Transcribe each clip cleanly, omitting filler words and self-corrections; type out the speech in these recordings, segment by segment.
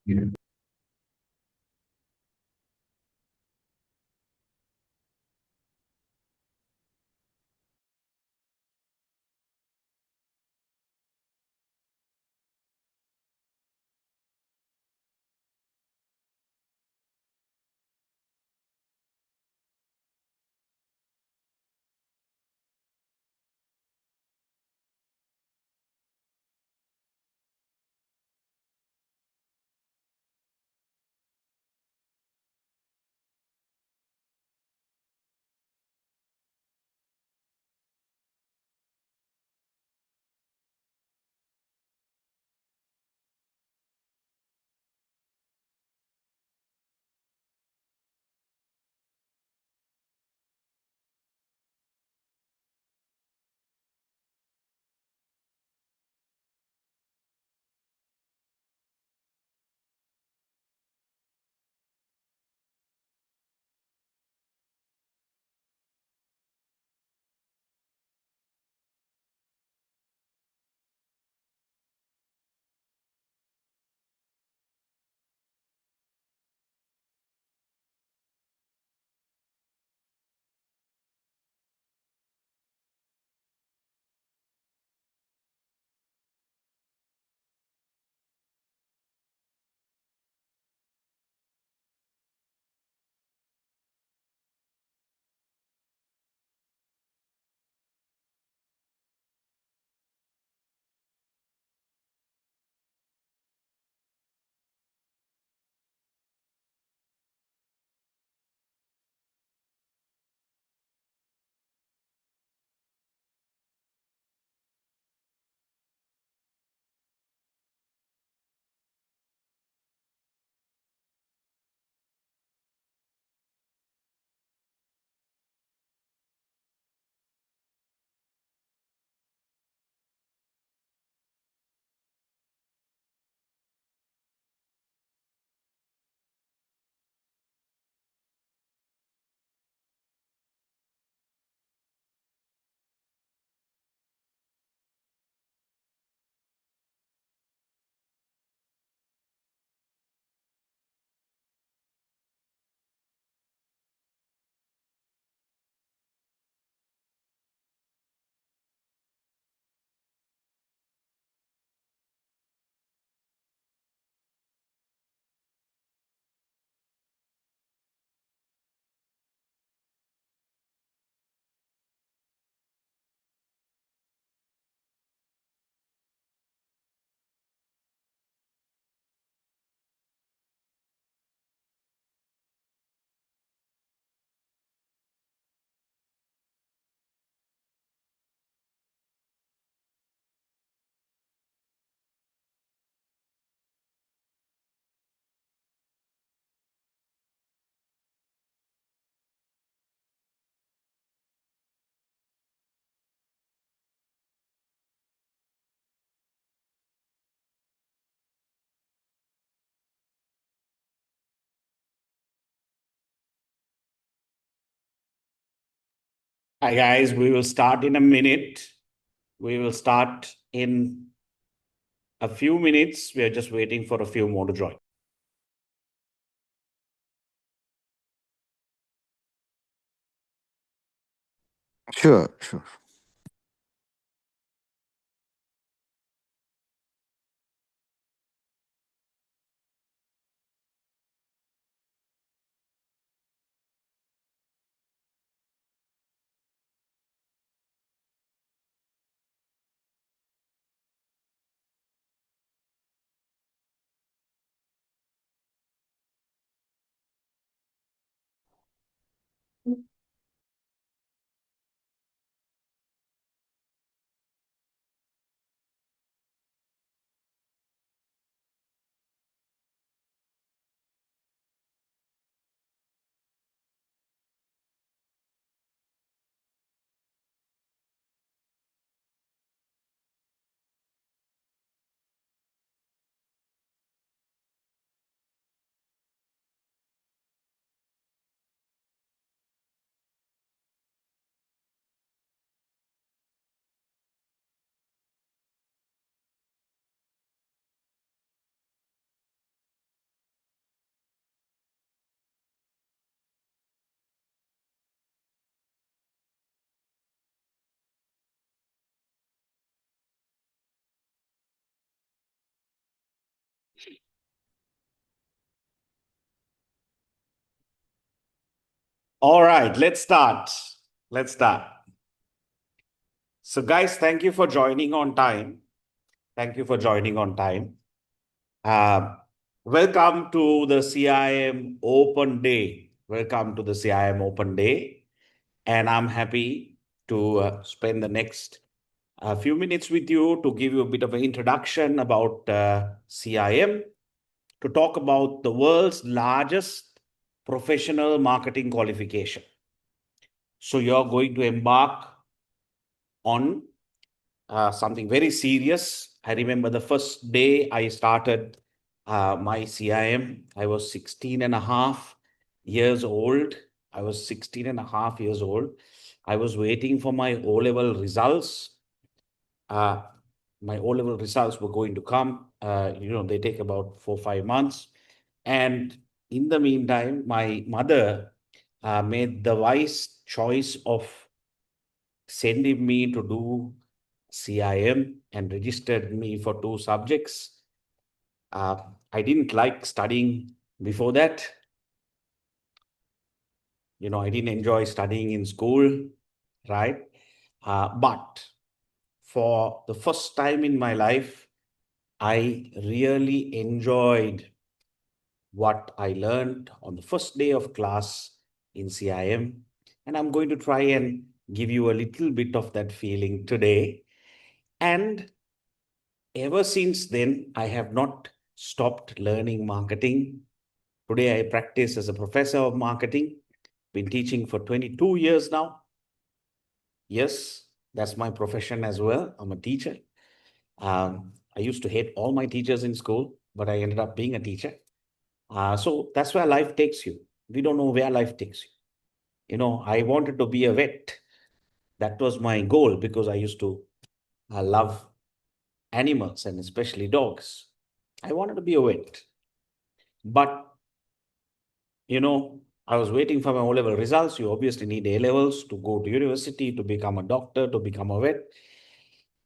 Yeah. Hi, guys. We will start in a minute. We will start in a few minutes. We are just waiting for a few more to join. Sure, sure. All right, let's start. Let's start. So, guys, thank you for joining on time. Thank you for joining on time. Uh, Welcome to the CIM Open Day. Welcome to the CIM Open Day. And I'm happy to spend the next few minutes with you to give you a bit of an introduction about CIM, to talk about the world's largest professional marketing qualification. So, you're going to embark on something very serious. I remember the first day I started my CIM, I was 16 and a half years old. I was 16 and a half years old. I was waiting for my O-level results. My O-level results were going to come. They take about 4 or 5 months. And in the meantime, my mother made the wise choice of sending me to do CIM and registered me for 2 subjects. I didn't like studying before that. I didn't enjoy studying in school, right? But for the first time in my life, I really enjoyed what I learned on the first day of class in CIM. And I'm going to try and give you a little bit of that feeling today. And ever since then, I have not stopped learning marketing. Today, I practice as a professor of marketing. Been teaching for 22 years now. Yes, that's my profession as well. I'm a teacher. I used to hate all my teachers in school, but I ended up being a teacher. So that's where life takes you. We don't know where life takes you. I wanted to be a vet. That was my goal because I used to love animals and especially dogs. I wanted to be a vet. But, I was waiting for my O-level results. You obviously need A-levels to go to university, to become a doctor, to become a vet.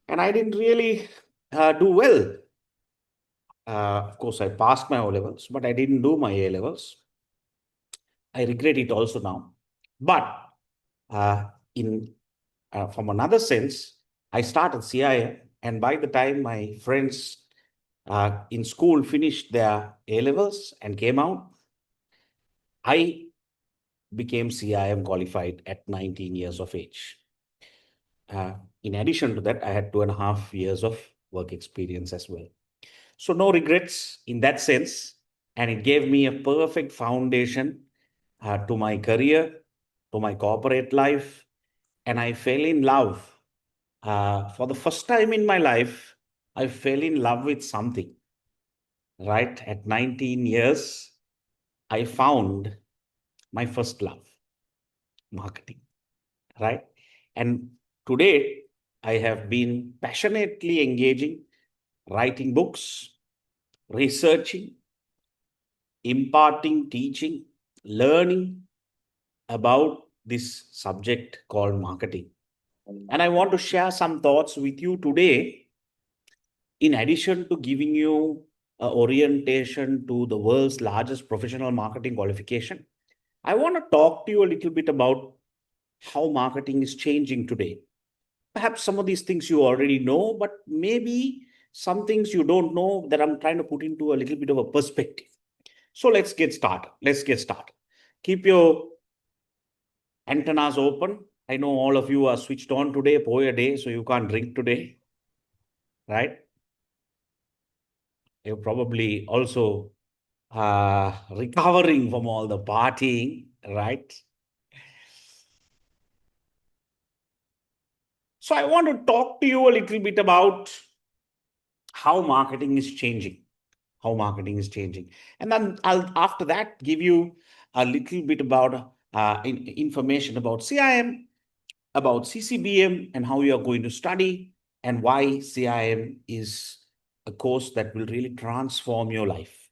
And I didn't really do well. Of course, I passed my O-levels, but I didn't do my A-levels. I regret it also now. But in from another sense, I started CIM, and by the time my friends in school finished their A-levels and came out, I became CIM qualified at 19 years of age. In addition to that, I had 2.5 years of work experience as well. So no regrets in that sense. And it gave me a perfect foundation to my career, to my corporate life. And I fell in love. For the first time in my life, I fell in love with something, right? At 19 years, I found my first love, marketing, right? And today, I have been passionately engaging, writing books, researching, imparting, teaching, learning about this subject called marketing. And I want to share some thoughts with you today, in addition to giving you an orientation to the world's largest professional marketing qualification. I want to talk to you a little bit about how marketing is changing today. Perhaps some of these things you already know, but maybe some things you don't know that I'm trying to put into a little bit of a perspective. So let's get started. Keep your antennas open. I know all of you are switched on today, Poya day, so you can't drink today, right? You're probably also recovering from all the partying, right? So I want to talk to you a little bit about how marketing is changing. And then I'll, after that, give you a little bit about information about CIM, about CCBM, and how you are going to study, and why CIM is a course that will really transform your life.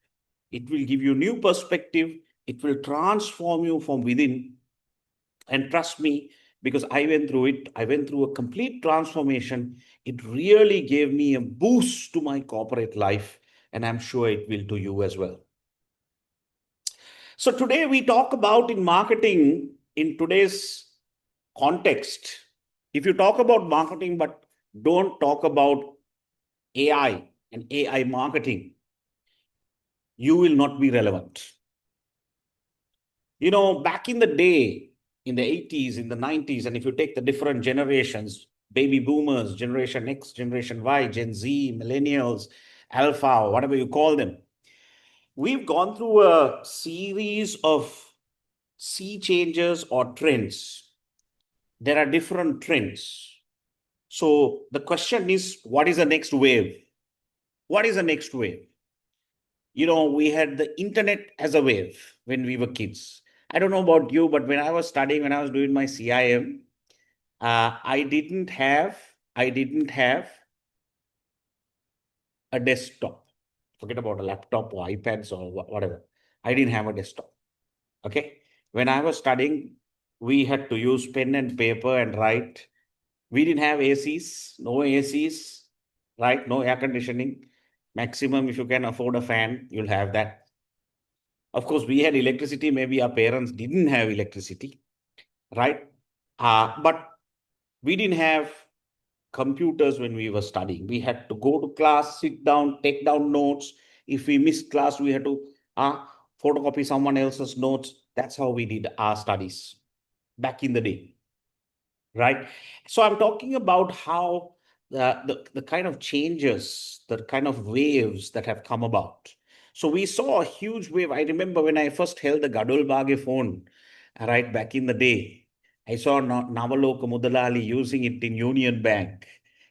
It will give you new perspective. It will transform you from within. And trust me, because I went through it, I went through a complete transformation. It really gave me a boost to my corporate life, and I'm sure it will to you as well. So today we talk about in marketing in today's context, if you talk about marketing, but don't talk about AI and AI marketing, you will not be relevant. Back in the day, in the 80s, in the 90s, and if you take the different generations, baby boomers, Generation X, Generation Y, Gen Z, millennials, alpha, whatever you call them, we've gone through a series of sea changes or trends. There are different trends. So the question is, what is the next wave? What is the next wave? We had the internet as a wave when we were kids. I don't know about you, but when I was studying, when I was doing my CIM, I didn't have a desktop. Forget about a laptop or iPads or whatever. I didn't have a desktop. Okay. When I was studying, we had to use pen and paper and write. We didn't have ACs, no ACs, right? No air conditioning. Maximum, if you can afford a fan, you'll have that. Of course, we had electricity. Maybe our parents didn't have electricity, right? But we didn't have computers when we were studying. We had to go to class, sit down, take down notes. If we missed class, we had to photocopy someone else's notes. That's how we did our studies back in the day, right? So I'm talking about how the kind of changes, the kind of waves that have come about. So we saw a huge wave. I remember when I first held the Gadolbage phone, right back in the day, I saw Navaloka Mudalali using it in Union Bank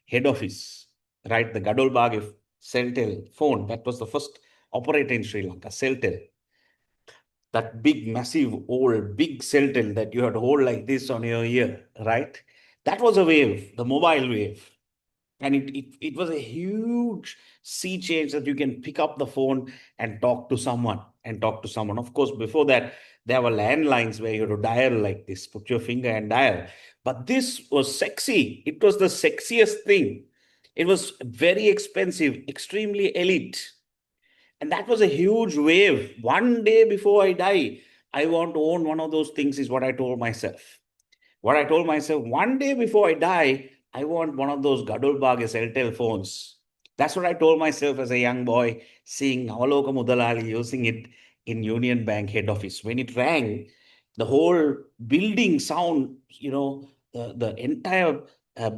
head office, right? The Gadolbage Celtel phone. That was the first operator in Sri Lanka, Celtel, that big, massive, old, big cell tel that you had to hold like this on your ear, right? That was a wave, the mobile wave. And it was a huge sea change that you can pick up the phone and talk to someone and talk to someone. Of course, before that, there were landlines where you had to dial like this, put your finger and dial. But this was sexy. It was the sexiest thing. It was very expensive, extremely elite. And that was a huge wave. One day before I die, I want to own one of those things, is what I told myself. What I told myself, one day before I die, I want one of those Gadulbag Celtel phones. That's what I told myself as a young boy, seeing Navaloka Mudalali using it in Union Bank head office. When it rang, the whole building sound, the entire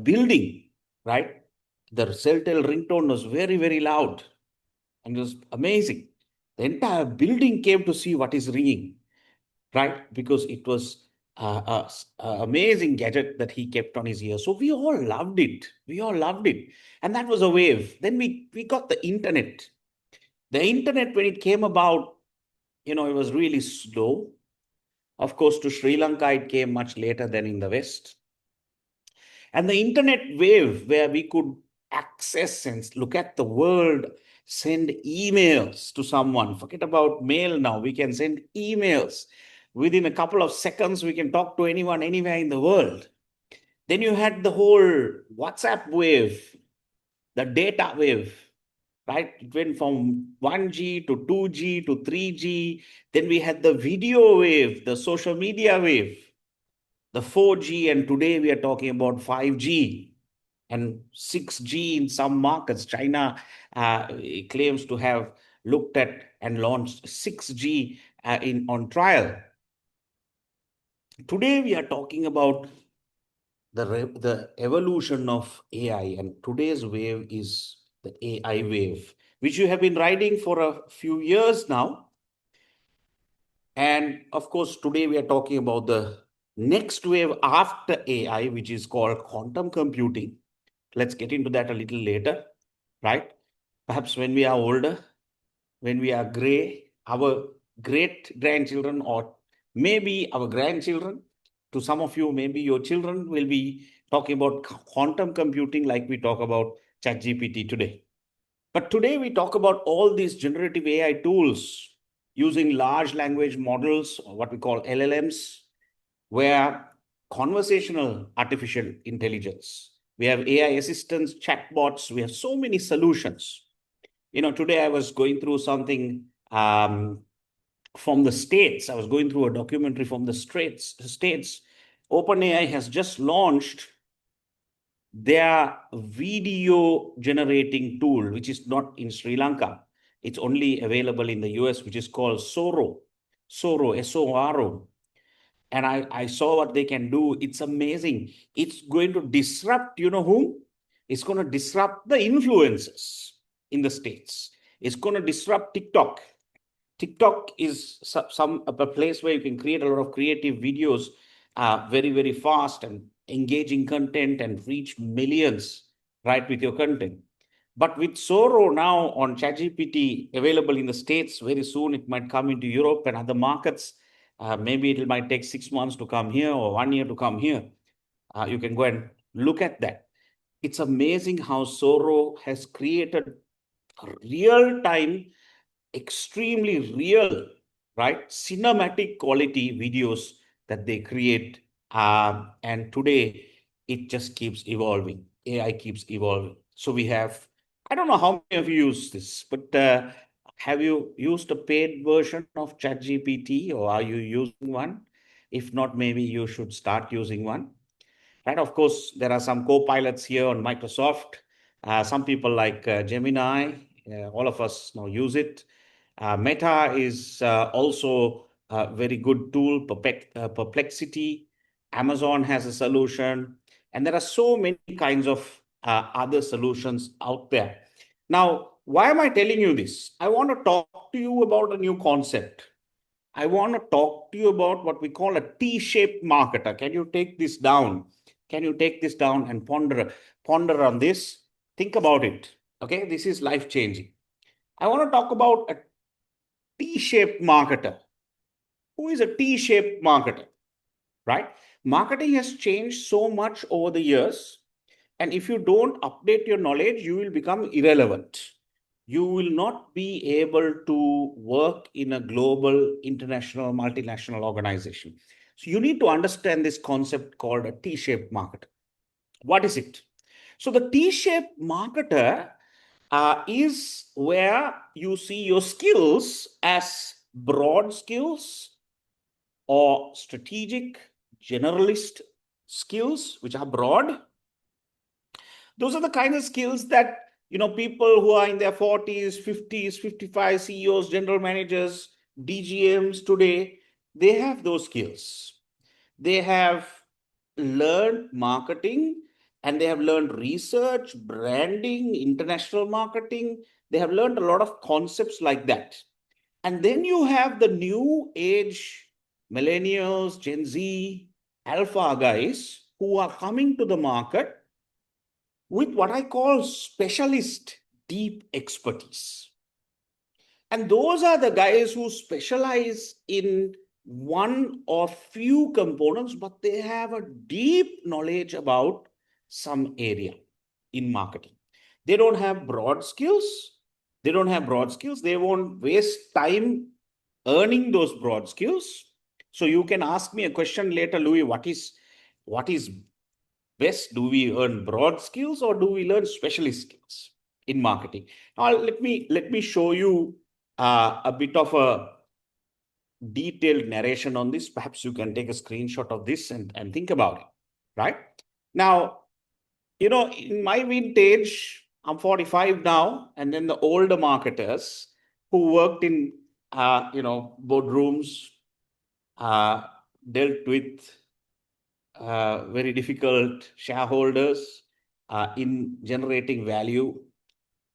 building, right? The Celtel ringtone was very, very loud. And it was amazing. The entire building came to see what is ringing, right? Because it was a amazing gadget that he kept on his ear. So we all loved it. We all loved it. And that was a wave. Then we got the internet. The internet, when it came about, it was really slow. Of course, to Sri Lanka, it came much later than in the West. And the internet wave, where we could access and look at the world, send emails to someone. Forget about mail now. We can send emails. Within a couple of seconds, we can talk to anyone, anywhere in the world. Then you had the whole WhatsApp wave, the data wave, right? It went from 1G to 2G to 3G. Then we had the video wave, the social media wave, the 4G, and today we are talking about 5G and 6G in some markets. China claims to have looked at and launched 6G on trial. Today we are talking about the evolution of AI, and today's wave is the AI wave, which you have been riding for a few years now. And of course, today we are talking about the next wave after AI, which is called quantum computing. Let's get into that a little later, right? Perhaps when we are older, when we are gray, our great grandchildren, or maybe our grandchildren, to some of you, maybe your children will be talking about quantum computing like we talk about ChatGPT today. But today we talk about all these generative AI tools using large language models, or what we call LLMs, where conversational artificial intelligence, we have AI assistants, chatbots, we have so many solutions. Today I was going through something from the States. I was going through a documentary from the States. OpenAI has just launched their video generating tool, which is not in Sri Lanka. It's only available in the US, which is called Soro. Soro, S-O-R-O. And I saw what they can do. It's amazing. It's going to disrupt, you know whom? It's going to disrupt the influencers in the States. It's going to disrupt TikTok. TikTok is a place where you can create a lot of creative videos very, very fast and engaging content and reach millions, right, with your content. But with Soro now on ChatGPT available in the States, very soon it might come into Europe and other markets. Maybe it might take 6 months to come here or 1 year to come here. You can go and look at that. It's amazing how Soro has created real time, extremely real, right? Cinematic quality videos that they create. And today it just keeps evolving. AI keeps evolving. So we have, I don't know how many of you use this, but have you used a paid version of ChatGPT or are you using one? If not, maybe you should start using one. Right? Of course, there are some co-pilots here on Microsoft. Some people like Gemini, all of us now use it. Meta is also a very good tool, Perplexity. Amazon has a solution. And there are so many kinds of other solutions out there. Now, why am I telling you this? I want to talk to you about a new concept. I want to talk to you about what we call a T-shaped marketer. Can you take this down? Can you take this down and ponder on this? Think about it. Okay, this is life changing. I want to talk about a T-shaped marketer. Who is a T-shaped marketer? Right? Marketing has changed so much over the years, and if you don't update your knowledge, you will become irrelevant. You will not be able to work in a global, international, multinational organization. So you need to understand this concept called a T-shaped marketer. What is it? So the T-shaped marketer is where you see your skills as broad skills or strategic generalist skills, which are broad. Those are the kind of skills that people who are in their 40s, 50s, 55, CEOs, general managers, DGMs today, they have those skills. They have learned marketing and they have learned research, branding, international marketing. They have learned a lot of concepts like that. And then you have the new age millennials, Gen Z, alpha guys who are coming to the market with what I call specialist deep expertise. And those are the guys who specialize in one or few components, but they have a deep knowledge about some area in marketing. They don't have broad skills. They don't have broad skills. They won't waste time earning those broad skills. So you can ask me a question later, Louis, what is best? Do we earn broad skills or do we learn specialist skills in marketing? Now, let me show you a bit of a detailed narration on this. Perhaps you can take a screenshot of this and think about it, right? Now, in my vintage, I'm 45 now, and then the older marketers who worked in, boardrooms, dealt with very difficult shareholders in generating value,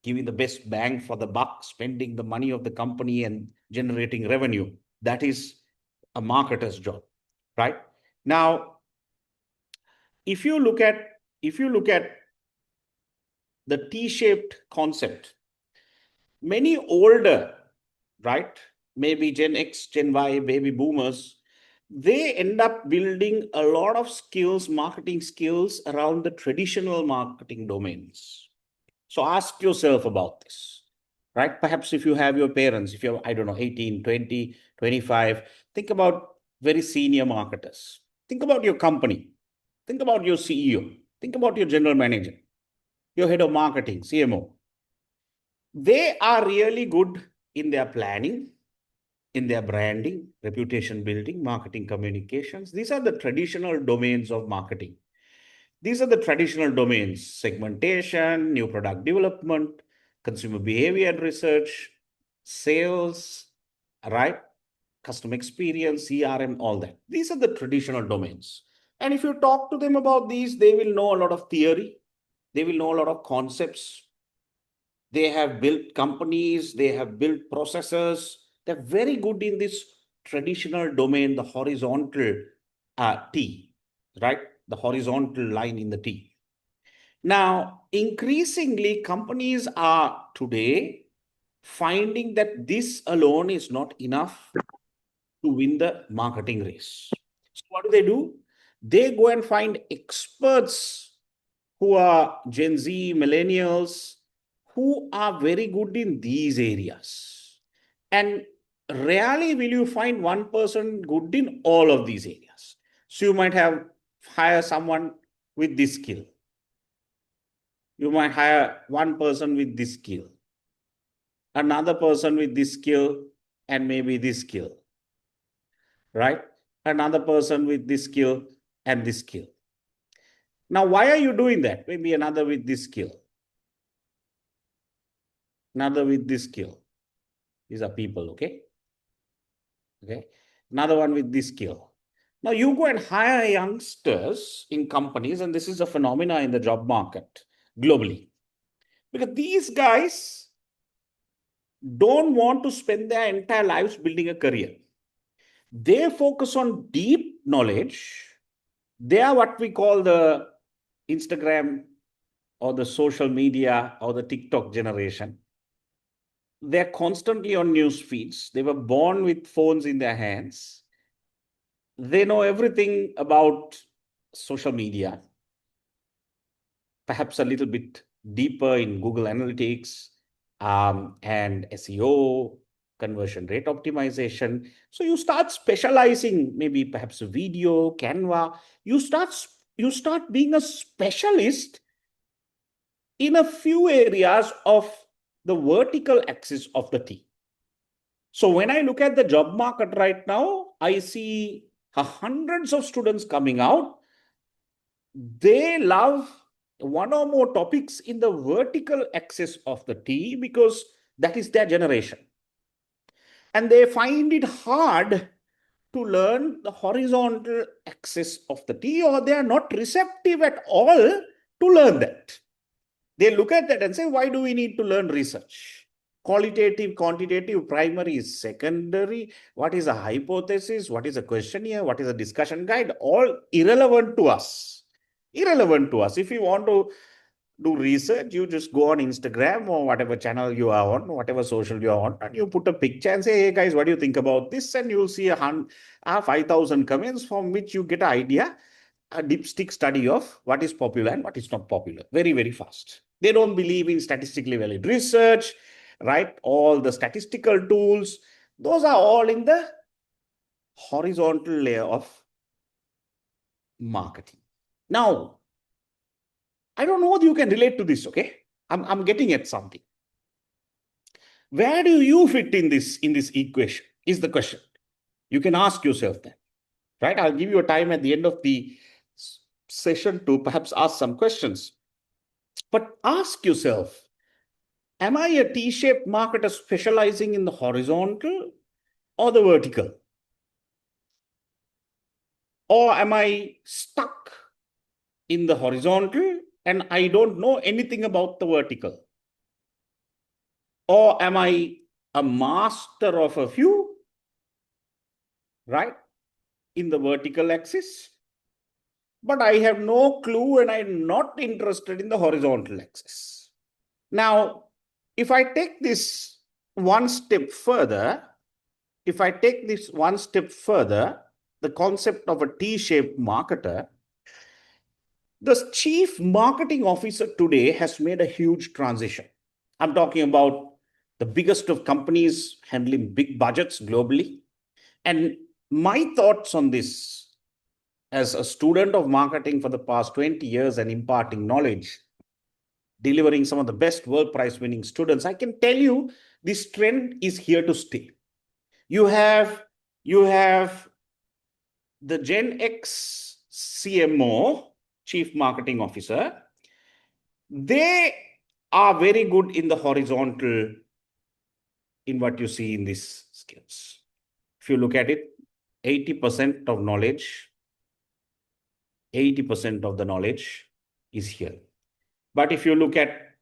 giving the best bang for the buck, spending the money of the company and generating revenue. That is a marketer's job, right? Now, if you look at the T-shaped concept, many older, right, maybe Gen X, Gen Y, baby boomers, they end up building a lot of skills, marketing skills around the traditional marketing domains. So ask yourself about this, right? Perhaps if you have your parents, if you're, I don't know, 18, 20, 25, think about very senior marketers. Think about your company. Think about your CEO. Think about your general manager, your head of marketing, CMO. They are really good in their planning. in their branding, reputation building, marketing communications. These are the traditional domains of marketing. These are the traditional domains: segmentation, new product development, consumer behavior research, sales, right? Customer experience, CRM, all that. These are the traditional domains. And if you talk to them about these, they will know a lot of theory. They will know a lot of concepts. They have built companies, they have built processes. They're very good in this traditional domain, the horizontal T, right? The horizontal line in the T. Now, increasingly, companies are today finding that this alone is not enough to win the marketing race. So, what do? They go and find experts who are Gen Z, millennials, who are very good in these areas. And rarely will you find one person good in all of these areas. So you might have hire someone with this skill. You might hire one person with this skill, another person with this skill, and maybe this skill, right? Another person with this skill and this skill. Now, why are you doing that? Maybe another with this skill, another with this skill. These are people, okay? Okay. Another one with this skill. Now you go and hire youngsters in companies, and this is a phenomena in the job market globally. Because these guys don't want to spend their entire lives building a career. They focus on deep knowledge. They are what we call the Instagram or the social media or the TikTok generation. They're constantly on news feeds. They were born with phones in their hands. They know everything about social media, perhaps a little bit deeper in Google Analytics and SEO, conversion rate optimization. So you start specializing, maybe perhaps a video, Canva. You start being a specialist in a few areas of the vertical axis of the T. So when I look at the job market right now, I see hundreds of students coming out. They love one or more topics in the vertical axis of the T because that is their generation. And they find it hard to learn the horizontal axis of the T, or they are not receptive at all to learn that. They look at that and say, why do we need to learn research? Qualitative, quantitative, primary, secondary. What is a hypothesis? What is a questionnaire? What is a discussion guide? All irrelevant to us. Irrelevant to us. If you want to do research, you just go on Instagram or whatever channel you are on, whatever social you are on, and you put a picture and say, hey guys, what do you think about this? And you'll see 5,000 comments from which you get an idea, a dipstick study of what is popular and what is not popular very, very fast. They don't believe in statistically valid research, right? All the statistical tools, those are all in the horizontal layer of marketing. Now, I don't know whether you can relate to this, okay? I'm getting at something. Where do you fit in this equation is the question. You can ask yourself that, right? I'll give you a time at the end of the session to perhaps ask some questions. But ask yourself, am I a T-shaped marketer specializing in the horizontal or the vertical? Or am I stuck in the horizontal and I don't know anything about the vertical? Or am I a master of a few, right, in the vertical axis? But I have no clue and I'm not interested in the horizontal axis. Now, if I take this one step further, the concept of a T-shaped marketer, the chief marketing officer today has made a huge transition. I'm talking about the biggest of companies handling big budgets globally. And my thoughts on this, as a student of marketing for the past 20 years and imparting knowledge, delivering some of the best world prize winning students, I can tell you this trend is here to stay. You have you have the Gen X CMO, Chief Marketing Officer. They are very good in the horizontal in what you see in these skills. If you look at it, 80% of knowledge, 80% of the knowledge is here. But if you look at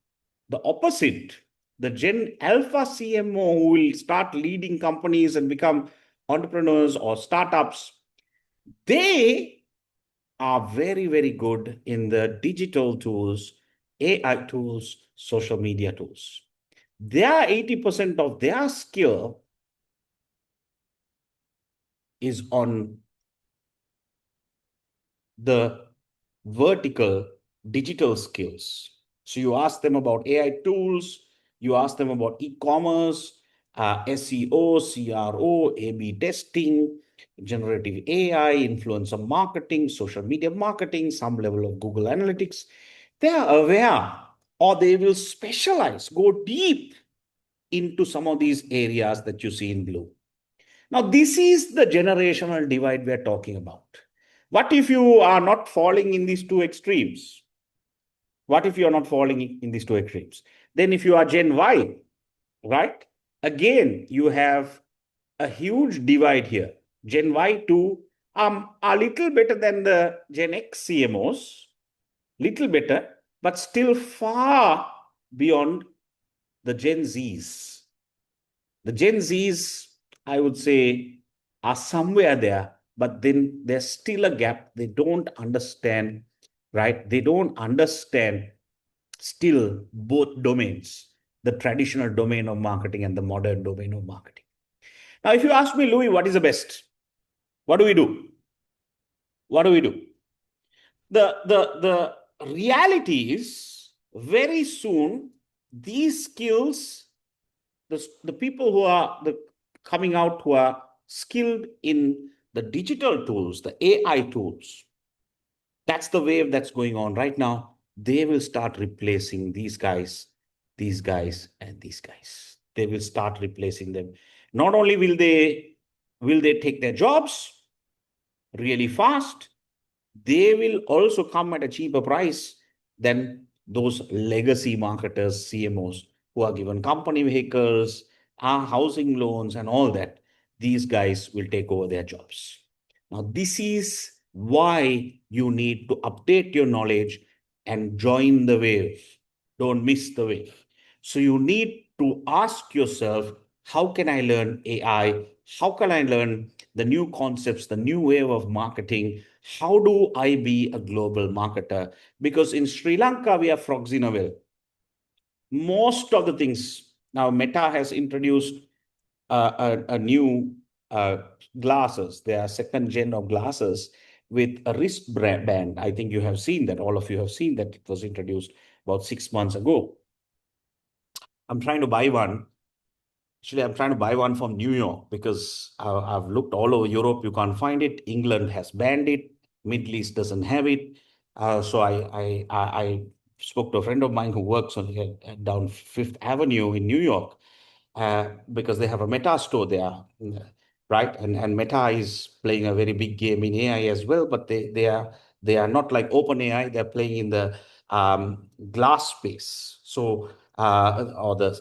the opposite, the Gen Alpha CMO who will start leading companies and become entrepreneurs or startups, they are very, very good in the digital tools, AI tools, social media tools. Their 80% of their skill is on the vertical digital skills. So you ask them about AI tools, you ask them about e-commerce, SEO, CRO, A/B testing, generative AI, influencer marketing, social media marketing, some level of Google Analytics. They are aware, or they will specialize, go deep into some of these areas that you see in blue. Now, this is the generational divide we're talking about. What if you are not falling in these two extremes? What if you're not falling in these two extremes? Then, if you are Gen Y, right? Again, you have a huge divide here. Gen Y too a little better than the Gen X CMOs, little better, but still far beyond the Gen Zs. The Gen Zs, I would say, are somewhere there, but then there's still a gap. They don't understand, right? They don't understand still both domains, the traditional domain of marketing and the modern domain of marketing. Now, if you ask me, Louis, what is the best? What do we do? What do we do? The reality is very soon these skills, the people who are coming out who are skilled in the digital tools, the AI tools, that's the wave that's going on right now. They will start replacing these guys, and these guys. They will start replacing them. Not only will they take their jobs really fast, they will also come at a cheaper price than those legacy marketers, CMOs, who are given company vehicles, housing loans, and all that. These guys will take over their jobs. Now, this is why you need to update your knowledge and join the wave. Don't miss the wave. So, you need to ask yourself, how can I learn AI? How can I learn the new concepts, the new wave of marketing? How do I be a global marketer? Because in Sri Lanka, we are frogs in a well. Most of the things, now Meta has introduced a new glasses. They are second gen of glasses with a wristband. I think you have seen that. All of you have seen that. It was introduced about 6 months ago. I'm trying to buy one. Actually, I'm trying to buy one from New York because I've looked all over Europe. You can't find it. England has banned it. Middle East doesn't have it. So I spoke to a friend of mine who works on down Fifth Avenue in New York because they have a Meta store there, right? And Meta is playing a very big game in AI as well, but they are not like open AI. They're playing in the glass space. So or the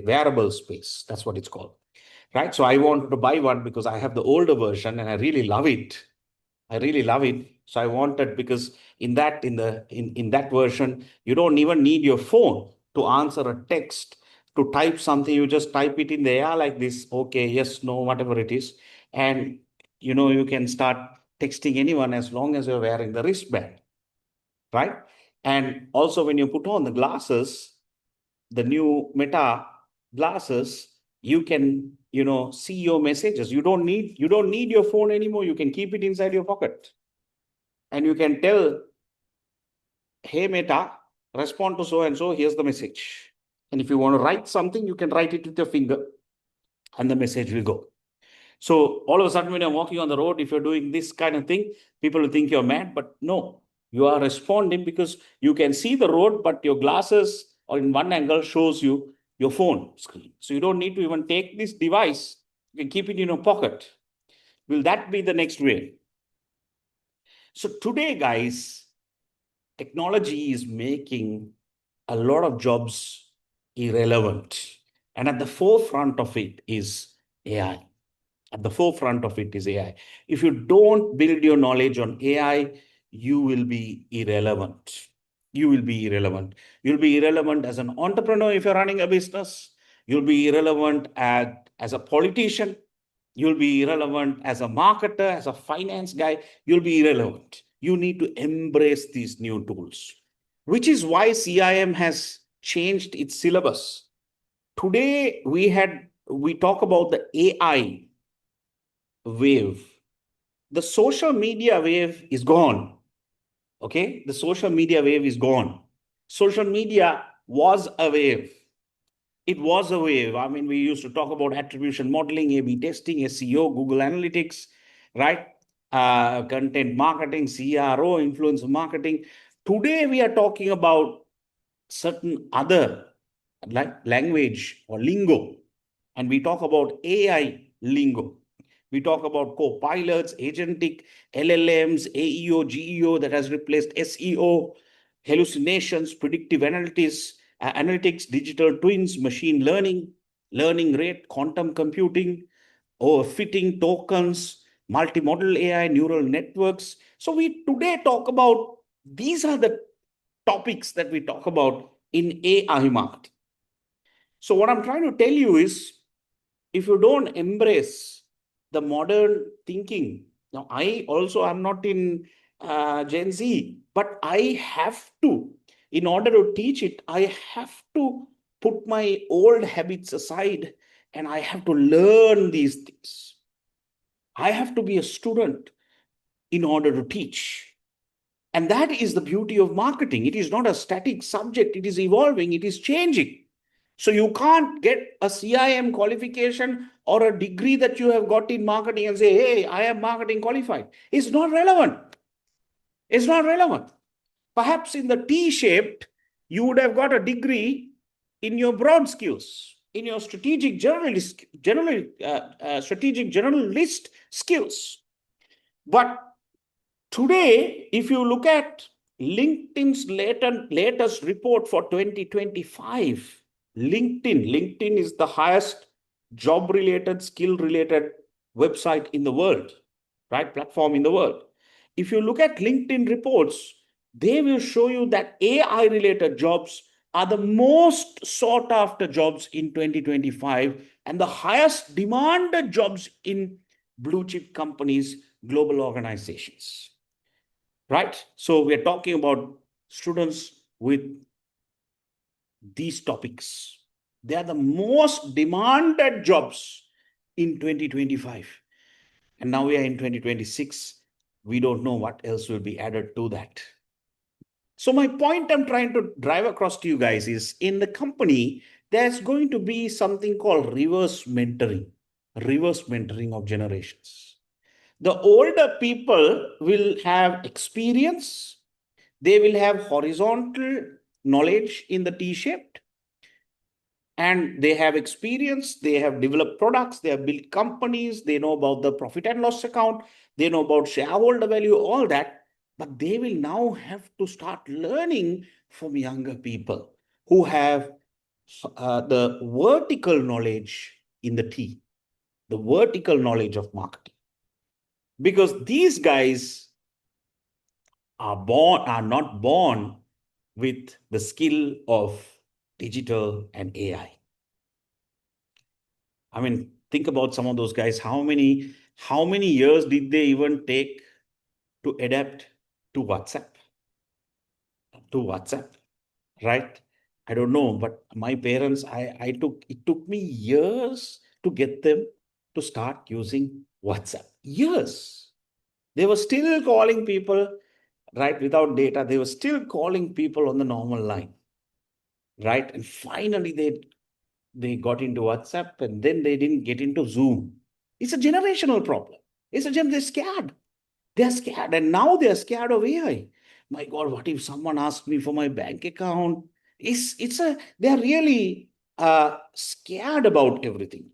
wearable space. That's what it's called, right? So I wanted to buy one because I have the older version and I really love it. I really love it. So I wanted because in that version, you don't even need your phone to answer a text, to type something. You just type it in the air like this, okay, yes, no, whatever it is, and you can start texting anyone as long as you're wearing the wristband, right? And also when you put on the glasses, the new Meta glasses, you can see your messages. You don't need your phone anymore. You can keep it inside your pocket, and you can tell, hey Meta, respond to so and so. Here's the message. And if you want to write something, you can write it with your finger, and the message will go. So all of a sudden, when you're walking on the road, if you're doing this kind of thing, people will think you're mad. But no, you are responding because you can see the road, but your glasses or in one angle shows you your phone screen. So you don't need to even take this device You can keep it in your pocket. Will that be the next wave? So today, guys, technology is making a lot of jobs irrelevant. And at the forefront of it is AI. At the forefront of it is AI. If you don't build your knowledge on AI, you will be irrelevant. You will be irrelevant. You'll be irrelevant as an entrepreneur if you're running a business. You'll be irrelevant as a politician. You'll be irrelevant as a marketer, as a finance guy. You'll be irrelevant. You need to embrace these new tools, which is why CIM has changed its syllabus. Today, we talk about the AI wave. The social media wave is gone. Okay, the social media wave is gone. Social media was a wave. It was a wave. I mean, we used to talk about attribution modeling, A/B testing, SEO, Google Analytics, right? Content marketing, CRO, influencer marketing. Today, we are talking about certain other like language or lingo, and we talk about AI lingo. We talk about co-pilots, agentic, LLMs, AEO, GEO that has replaced SEO, hallucinations, predictive analytics, digital twins, machine learning, learning rate, quantum computing, overfitting tokens, multimodal AI, neural networks. So we today talk about these are the topics that we talk about in AI marketing. So what I'm trying to tell you is if you don't embrace the modern thinking, now I also am not in Gen Z, but I have to, in order to teach it, I have to put my old habits aside and I have to learn these things. I have to be a student in order to teach. And that is the beauty of marketing. It is not a static subject, it is evolving, it is changing. So you can't get a CIM qualification or a degree that you have got in marketing and say, hey, I am marketing qualified. It's not relevant. It's not relevant. Perhaps in the T-shaped, you would have got a degree in your broad skills, in your strategic strategic generalist skills. But today, if you look at LinkedIn's latest report for 2025, LinkedIn is the highest job-related, skill-related website in the world, right? Platform in the world. If you look at LinkedIn reports, they will show you that AI-related jobs are the most sought after jobs in 2025 and the highest demanded jobs in blue chip companies, global organizations, right? So we're talking about students with these topics. They are the most demanded jobs in 2025. And now we are in 2026. We don't know what else will be added to that. So my point I'm trying to drive across to you guys is in the company, there's going to be something called reverse mentoring of generations. The older people will have experience, they will have horizontal knowledge in the T-shaped, and they have experience, they have developed products, they have built companies, they know about the profit and loss account, they know about shareholder value, all that. But they will now have to start learning from younger people who have the vertical knowledge in the T, the vertical knowledge of marketing. Because these guys are not born with the skill of digital and AI. I mean, think about some of those guys. How many years did they even take to adapt to WhatsApp? To WhatsApp, right? I don't know, but my parents, it took me years to get them to start using WhatsApp. Years. They were still calling people, right, without data. They were still calling people on the normal line, right? And finally, they got into WhatsApp and then they didn't get into Zoom. It's a generational problem. They're scared. They're scared. And now they're scared of AI. My God, what if someone asks me for my bank account? They're really scared about everything,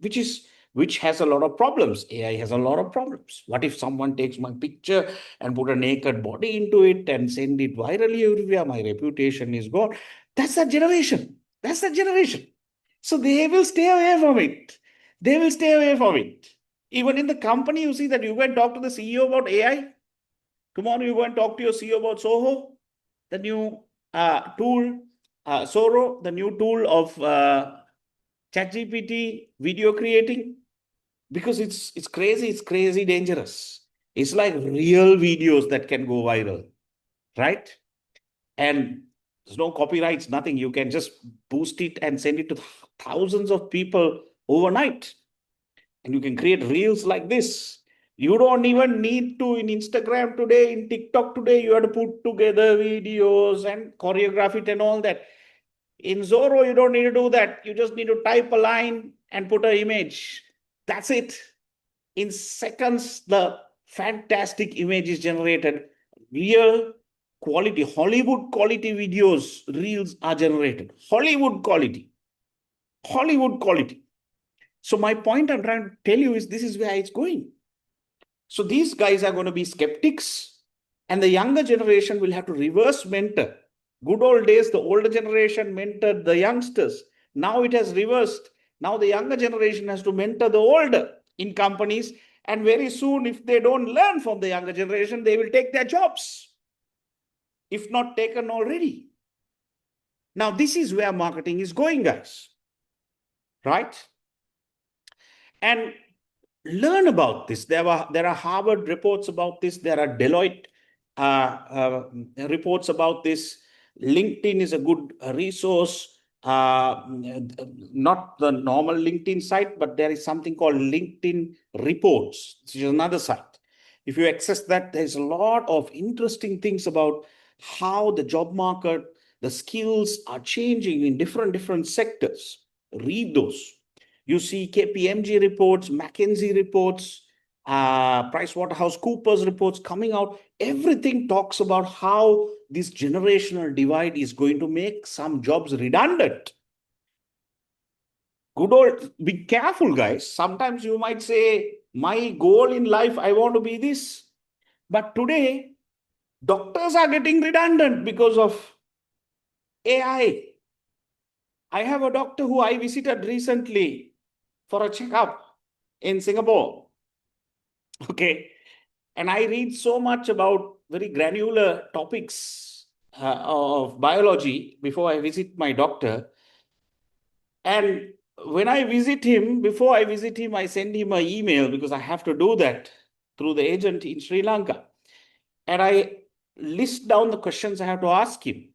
which has a lot of problems. AI has a lot of problems. What if someone takes my picture and put a naked body into it and send it virally everywhere? My reputation is gone. That's the generation. That's the generation. So they will stay away from it. They will stay away from it. Even in the company, you see that you go and talk to the CEO about AI. Tomorrow you go and talk to your CEO about Soho, the new tool, Soro, the new tool of ChatGPT video creating, because it's crazy dangerous. It's like real videos that can go viral, right? And there's no copyrights, nothing. You can just boost it and send it to thousands of people overnight. And you can create reels like this. You don't even need to in Instagram today, in TikTok today, you have to put together videos and choreograph it and all that. In Zorro, you don't need to do that. You just need to type a line and put an image. That's it. In seconds, the fantastic image is generated. Real quality, Hollywood quality videos, reels are generated. Hollywood quality. Hollywood quality. So my point I'm trying to tell you is this is where it's going. So these guys are going to be skeptics, and the younger generation will have to reverse mentor. Good old days, the older generation mentored the youngsters. Now it has reversed. Now the younger generation has to mentor the older in companies. And very soon, if they don't learn from the younger generation, they will take their jobs, if not taken already. Now, this is where marketing is going, guys. Right? And learn about this. There are Harvard reports about this. There are Deloitte reports about this. LinkedIn is a good resource. Not the normal LinkedIn site, but there is something called LinkedIn Reports, which is another site. If you access that, there's a lot of interesting things about how the job market, the skills are changing in different sectors. Read those. You see KPMG reports, McKinsey reports, PricewaterhouseCoopers reports coming out. Everything talks about how this generational divide is going to make some jobs redundant. Good old, be careful, guys. Sometimes you might say, my goal in life, I want to be this. But today, doctors are getting redundant because of AI. I have a doctor who I visited recently for a checkup in Singapore. Okay. And I read so much about very granular topics of biology before I visit my doctor. And when I visit him, before I visit him, I send him an email because I have to do that through the agent in Sri Lanka. And I list down the questions I have to ask him.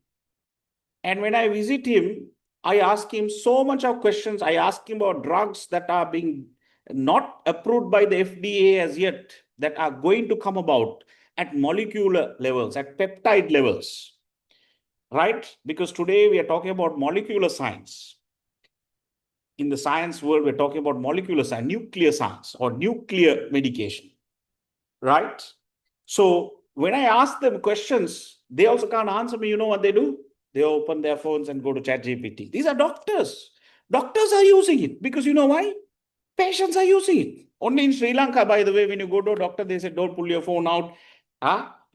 And when I visit him, I ask him so much of questions. I ask him about drugs that are being not approved by the FDA as yet, that are going to come about at molecular levels, at peptide levels, right? Because today we are talking about molecular science. In the science world, we're talking about molecular science, nuclear science, or nuclear medication, right? So when I ask them questions, they also can't answer me. You know what they do? They open their phones and go to ChatGPT. These are doctors. Doctors are using it because you know why? Patients are using it. Only in Sri Lanka, by the way, when you go to a doctor, they say, don't pull your phone out.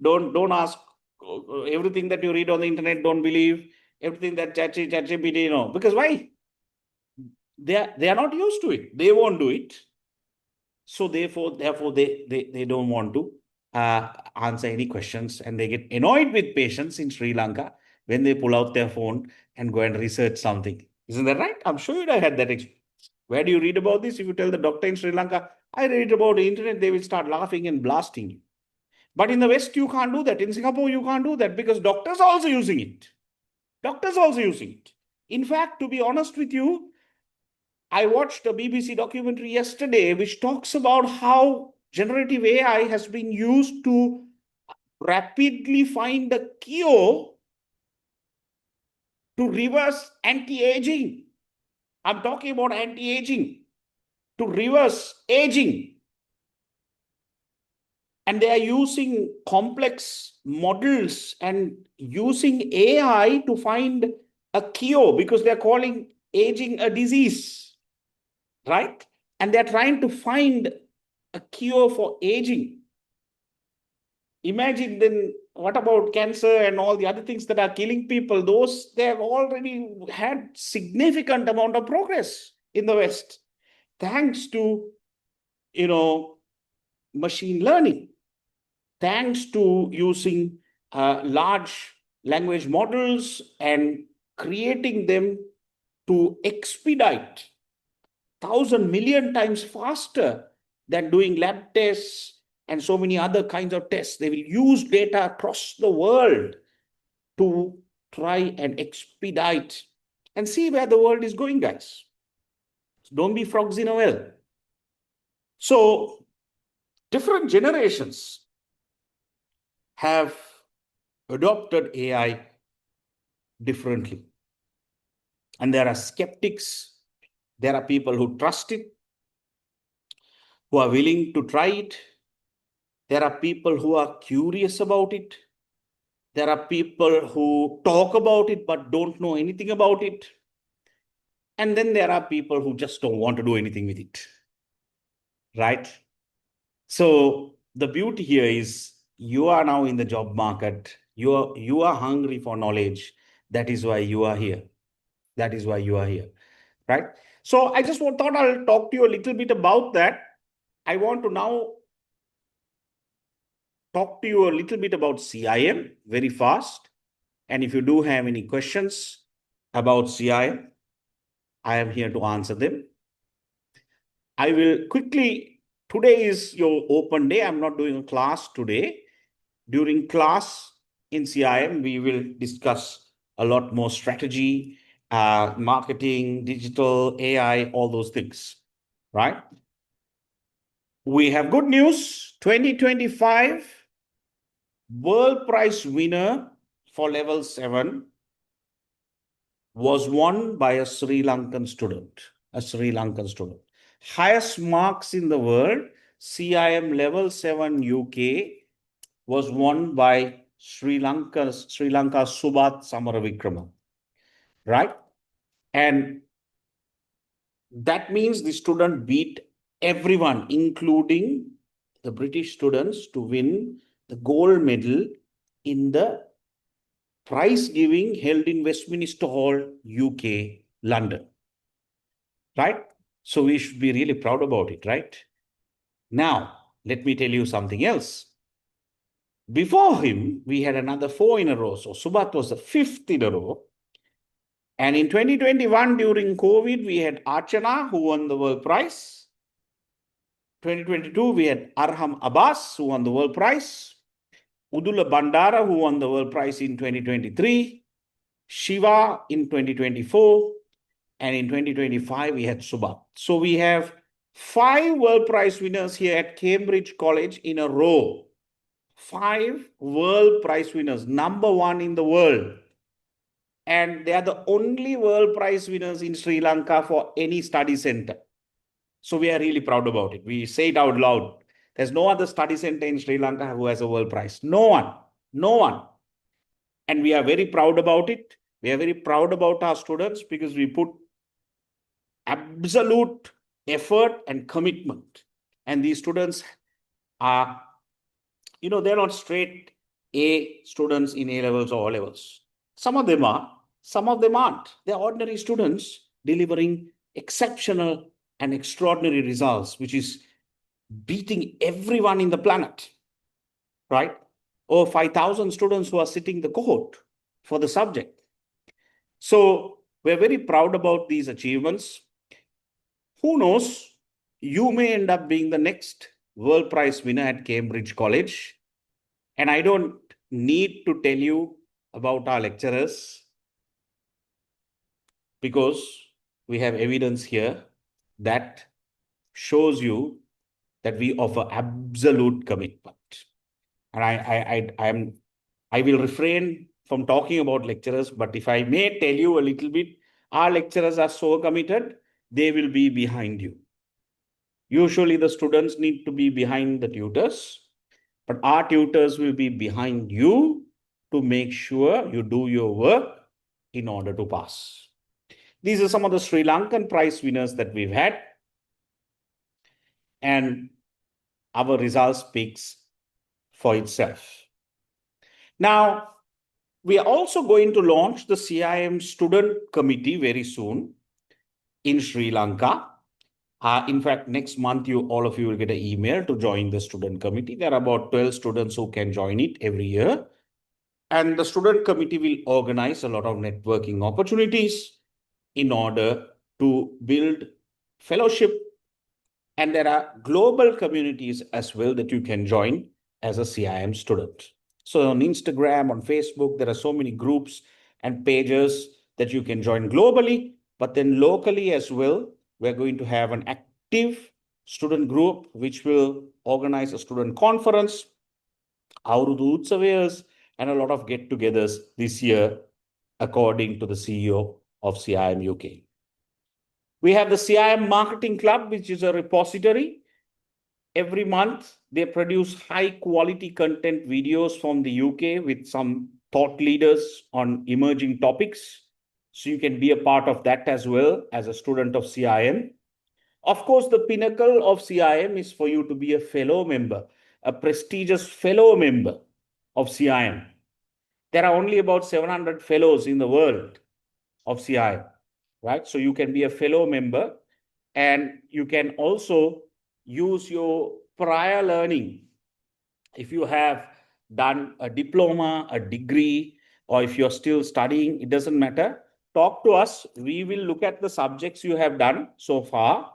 Don't ask everything that you read on the internet, don't believe everything that ChatGPT, you know. Because why? They are not used to it. They won't do it. So therefore they don't want to answer any questions, and they get annoyed with patients in Sri Lanka when they pull out their phone and go and research something. Isn't that right? I'm sure you'd have had that experience. Where do you read about this? If you tell the doctor in Sri Lanka, I read about the internet, they will start laughing and blasting you. But in the West, you can't do that. In Singapore, you can't do that because doctors are also using it. Doctors are also using it. In fact, to be honest with you, I watched a BBC documentary yesterday which talks about how generative AI has been used to rapidly find a cure to reverse anti-aging. I'm talking about anti-aging, to reverse aging. And they are using complex models and using AI to find a cure because they're calling aging a disease, right? And they're trying to find a cure for aging. Imagine then, what about cancer and all the other things that are killing people? Those, they have already had significant amount of progress in the West, thanks to, you know, machine learning, thanks to using large language models and creating them to expedite 1,000 million times faster than doing lab tests and so many other kinds of tests. They will use data across the world to try and expedite and see where the world is going, guys. Don't be frogs in a well. So different generations have adopted AI differently. And there are skeptics, there are people who trust it, who are willing to try it. There are people who are curious about it. There are people who talk about it but don't know anything about it. And then there are people who just don't want to do anything with it. Right? So the beauty here is you are now in the job market. You are hungry for knowledge. That is why you are here. That is why you are here. Right? So I just thought I'll talk to you a little bit about that. I want to now talk to you a little bit about CIM very fast. And if you do have any questions about CIM, I am here to answer them. I will quickly, today is your open day. I'm not doing a class today. During class in CIM, we will discuss a lot more strategy, marketing, digital, AI, all those things, right? We have good news. 2025 World Prize winner for level 7 was won by a Sri Lankan student. A Sri Lankan student. Highest marks in the world, CIM level 7 UK, was won by Sri Lanka Subat Samaravikrama. Right? And that means the student beat everyone, including the British students, to win the gold medal in the prize giving held in Westminster Hall, UK, London. Right? So we should be really proud about it, right? Now, let me tell you something else. Before him, we had another 4 in a row. So Subat was the 5th in a row. And in 2021, during COVID, we had Archana, who won the World Prize. 2022, we had Arham Abbas, who won the World Prize. Udula Bandara, who won the World Prize in 2023. Shiva in 2024. And in 2025, we had Subat. So we have 5 World Prize winners here at Cambridge College in a row. 5 World Prize winners, number 1 in the world. And they are the only World Prize winners in Sri Lanka for any study center. So we are really proud about it. We say it out loud. There's no other study center in Sri Lanka who has a World Prize. No one. No one. And we are very proud about it. We are very proud about our students because we put absolute effort and commitment. And these students are, they're not straight A students in A levels or O levels. Some of them are, some of them aren't. They're ordinary students delivering exceptional and extraordinary results, which is beating everyone in the planet, right? Or 5,000 students who are sitting the cohort for the subject. So we're very proud about these achievements. Who knows, you may end up being the next World Prize winner at Cambridge College. And I don't need to tell you about our lecturers because we have evidence here that shows you that we offer absolute commitment. And I will refrain from talking about lecturers, but if I may tell you a little bit, our lecturers are so committed, they will be behind you. Usually the students need to be behind the tutors, but our tutors will be behind you to make sure you do your work in order to pass. These are some of the Sri Lankan prize winners that we've had. and our result speaks for itself. Now, we are also going to launch the CIM student committee very soon in Sri Lanka. In fact, next month, all of you will get an email to join the student committee. There are about 12 students who can join it every year. And the student committee will organize a lot of networking opportunities in order to build fellowship. And there are global communities as well that you can join as a CIM student. So on Instagram, on Facebook, there are so many groups and pages that you can join globally, but then locally as well. We're going to have an active student group which will organize a student conference, Aurudu Utsavayas, and a lot of get-togethers this year, according to the CEO of CIM UK. We have the CIM Marketing Club, which is a repository. Every month, they produce high-quality content videos from the UK with some thought leaders on emerging topics. So you can be a part of that as well as a student of CIM. Of course, the pinnacle of CIM is for you to be a fellow member, a prestigious fellow member of CIM. There are only about 700 fellows in the world of CIM, right? So you can be a fellow member, and you can also use your prior learning. If you have done a diploma, a degree, or if you're still studying, it doesn't matter. Talk to us. We will look at the subjects you have done so far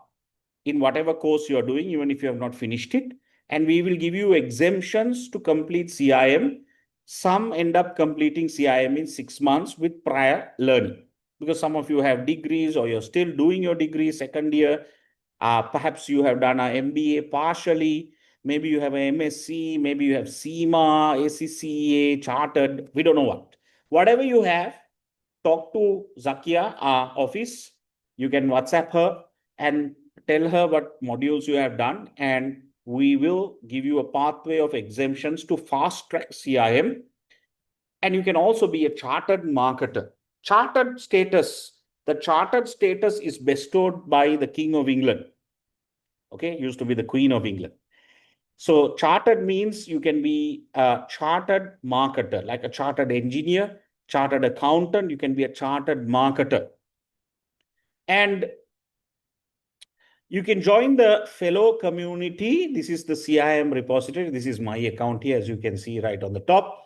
in whatever course you're doing, even if you have not finished it. And we will give you exemptions to complete CIM. Some end up completing CIM in 6 months with prior learning, because some of you have degrees or you're still doing your degree second year. Perhaps you have done an MBA partially. Maybe you have an MSc. Maybe you have CIMA, ACCA, Chartered. We don't know what. Whatever you have, talk to Zakia, our office. You can WhatsApp her and tell her what modules you have done, and we will give you a pathway of exemptions to fast track CIM. And you can also be a chartered marketer. Chartered status. The chartered status is bestowed by the King of England. Okay, used to be the Queen of England. So chartered means you can be a chartered marketer, like a chartered engineer, chartered accountant. You can be a chartered marketer. And you can join the fellow community. This is the CIM repository. This is my account here, as you can see right on the top.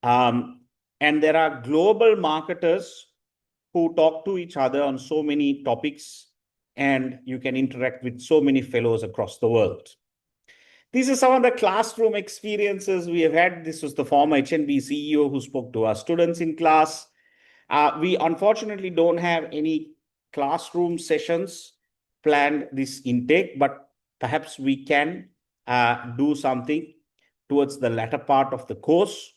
And there are global marketers who talk to each other on so many topics, and you can interact with so many fellows across the world. These are some of the classroom experiences we have had. This was the former HNB CEO who spoke to our students in class. We unfortunately don't have any classroom sessions planned this intake, but perhaps we can do something towards the latter part of the course.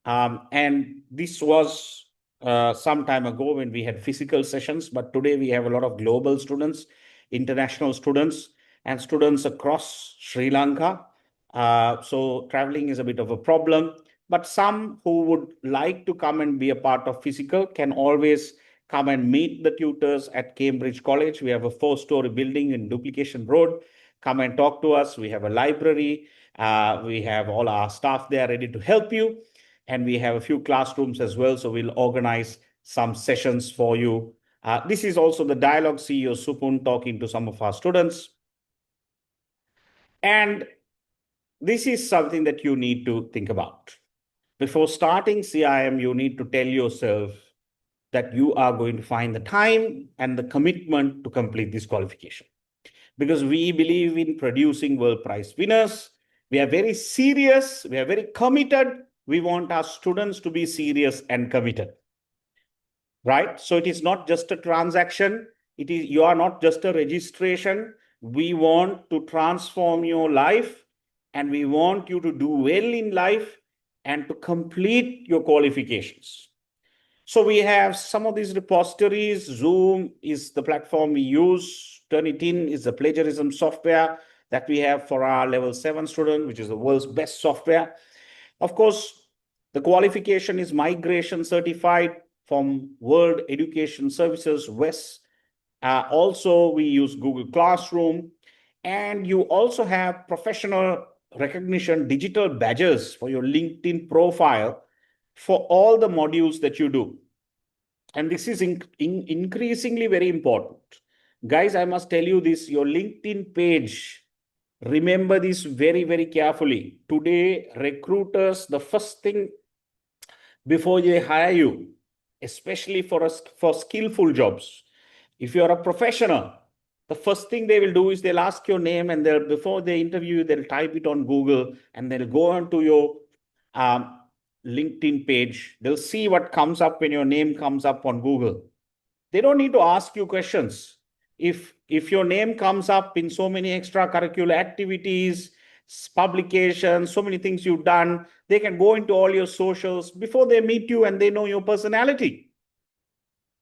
And this was some time ago when we had physical sessions, but today we have a lot of global students, international students, and students across Sri Lanka. So traveling is a bit of a problem, but some who would like to come and be a part of physical can always come and meet the tutors at Cambridge College. We have a 4-story building in Duplication Road. Come and talk to us. We have a library. We have all our staff there ready to help you. And we have a few classrooms as well. So we'll organize some sessions for you. This is also the Dialogue CEO Supun talking to some of our students. And this is something that you need to think about. Before starting CIM, you need to tell yourself that you are going to find the time and the commitment to complete this qualification. Because we believe in producing world prize winners. We are very serious. We are very committed. We want our students to be serious and committed. Right? So it is not just a transaction. You are not just a registration. We want to transform your life, and we want you to do well in life and to complete your qualifications. So we have some of these repositories. Zoom is the platform we use. Turnitin is the plagiarism software that we have for our level 7 student, which is the world's best software. Of course, the qualification is migration certified from World Education Services, WES. Also, we use Google Classroom. And you also have professional recognition digital badges for your LinkedIn profile for all the modules that you do. And this is increasingly very important. Guys, I must tell you this, your LinkedIn page, remember this very, very carefully. Today, recruiters, the first thing before they hire you, especially for skillful jobs, if you're a professional, the first thing they will do is they'll ask your name, and they'll, before they interview you, they'll type it on Google, and they'll go onto your um, LinkedIn page. They'll see what comes up when your name comes up on Google. They don't need to ask you questions. If your name comes up in so many extracurricular activities, publications, so many things you've done, they can go into all your socials before they meet you, and they know your personality.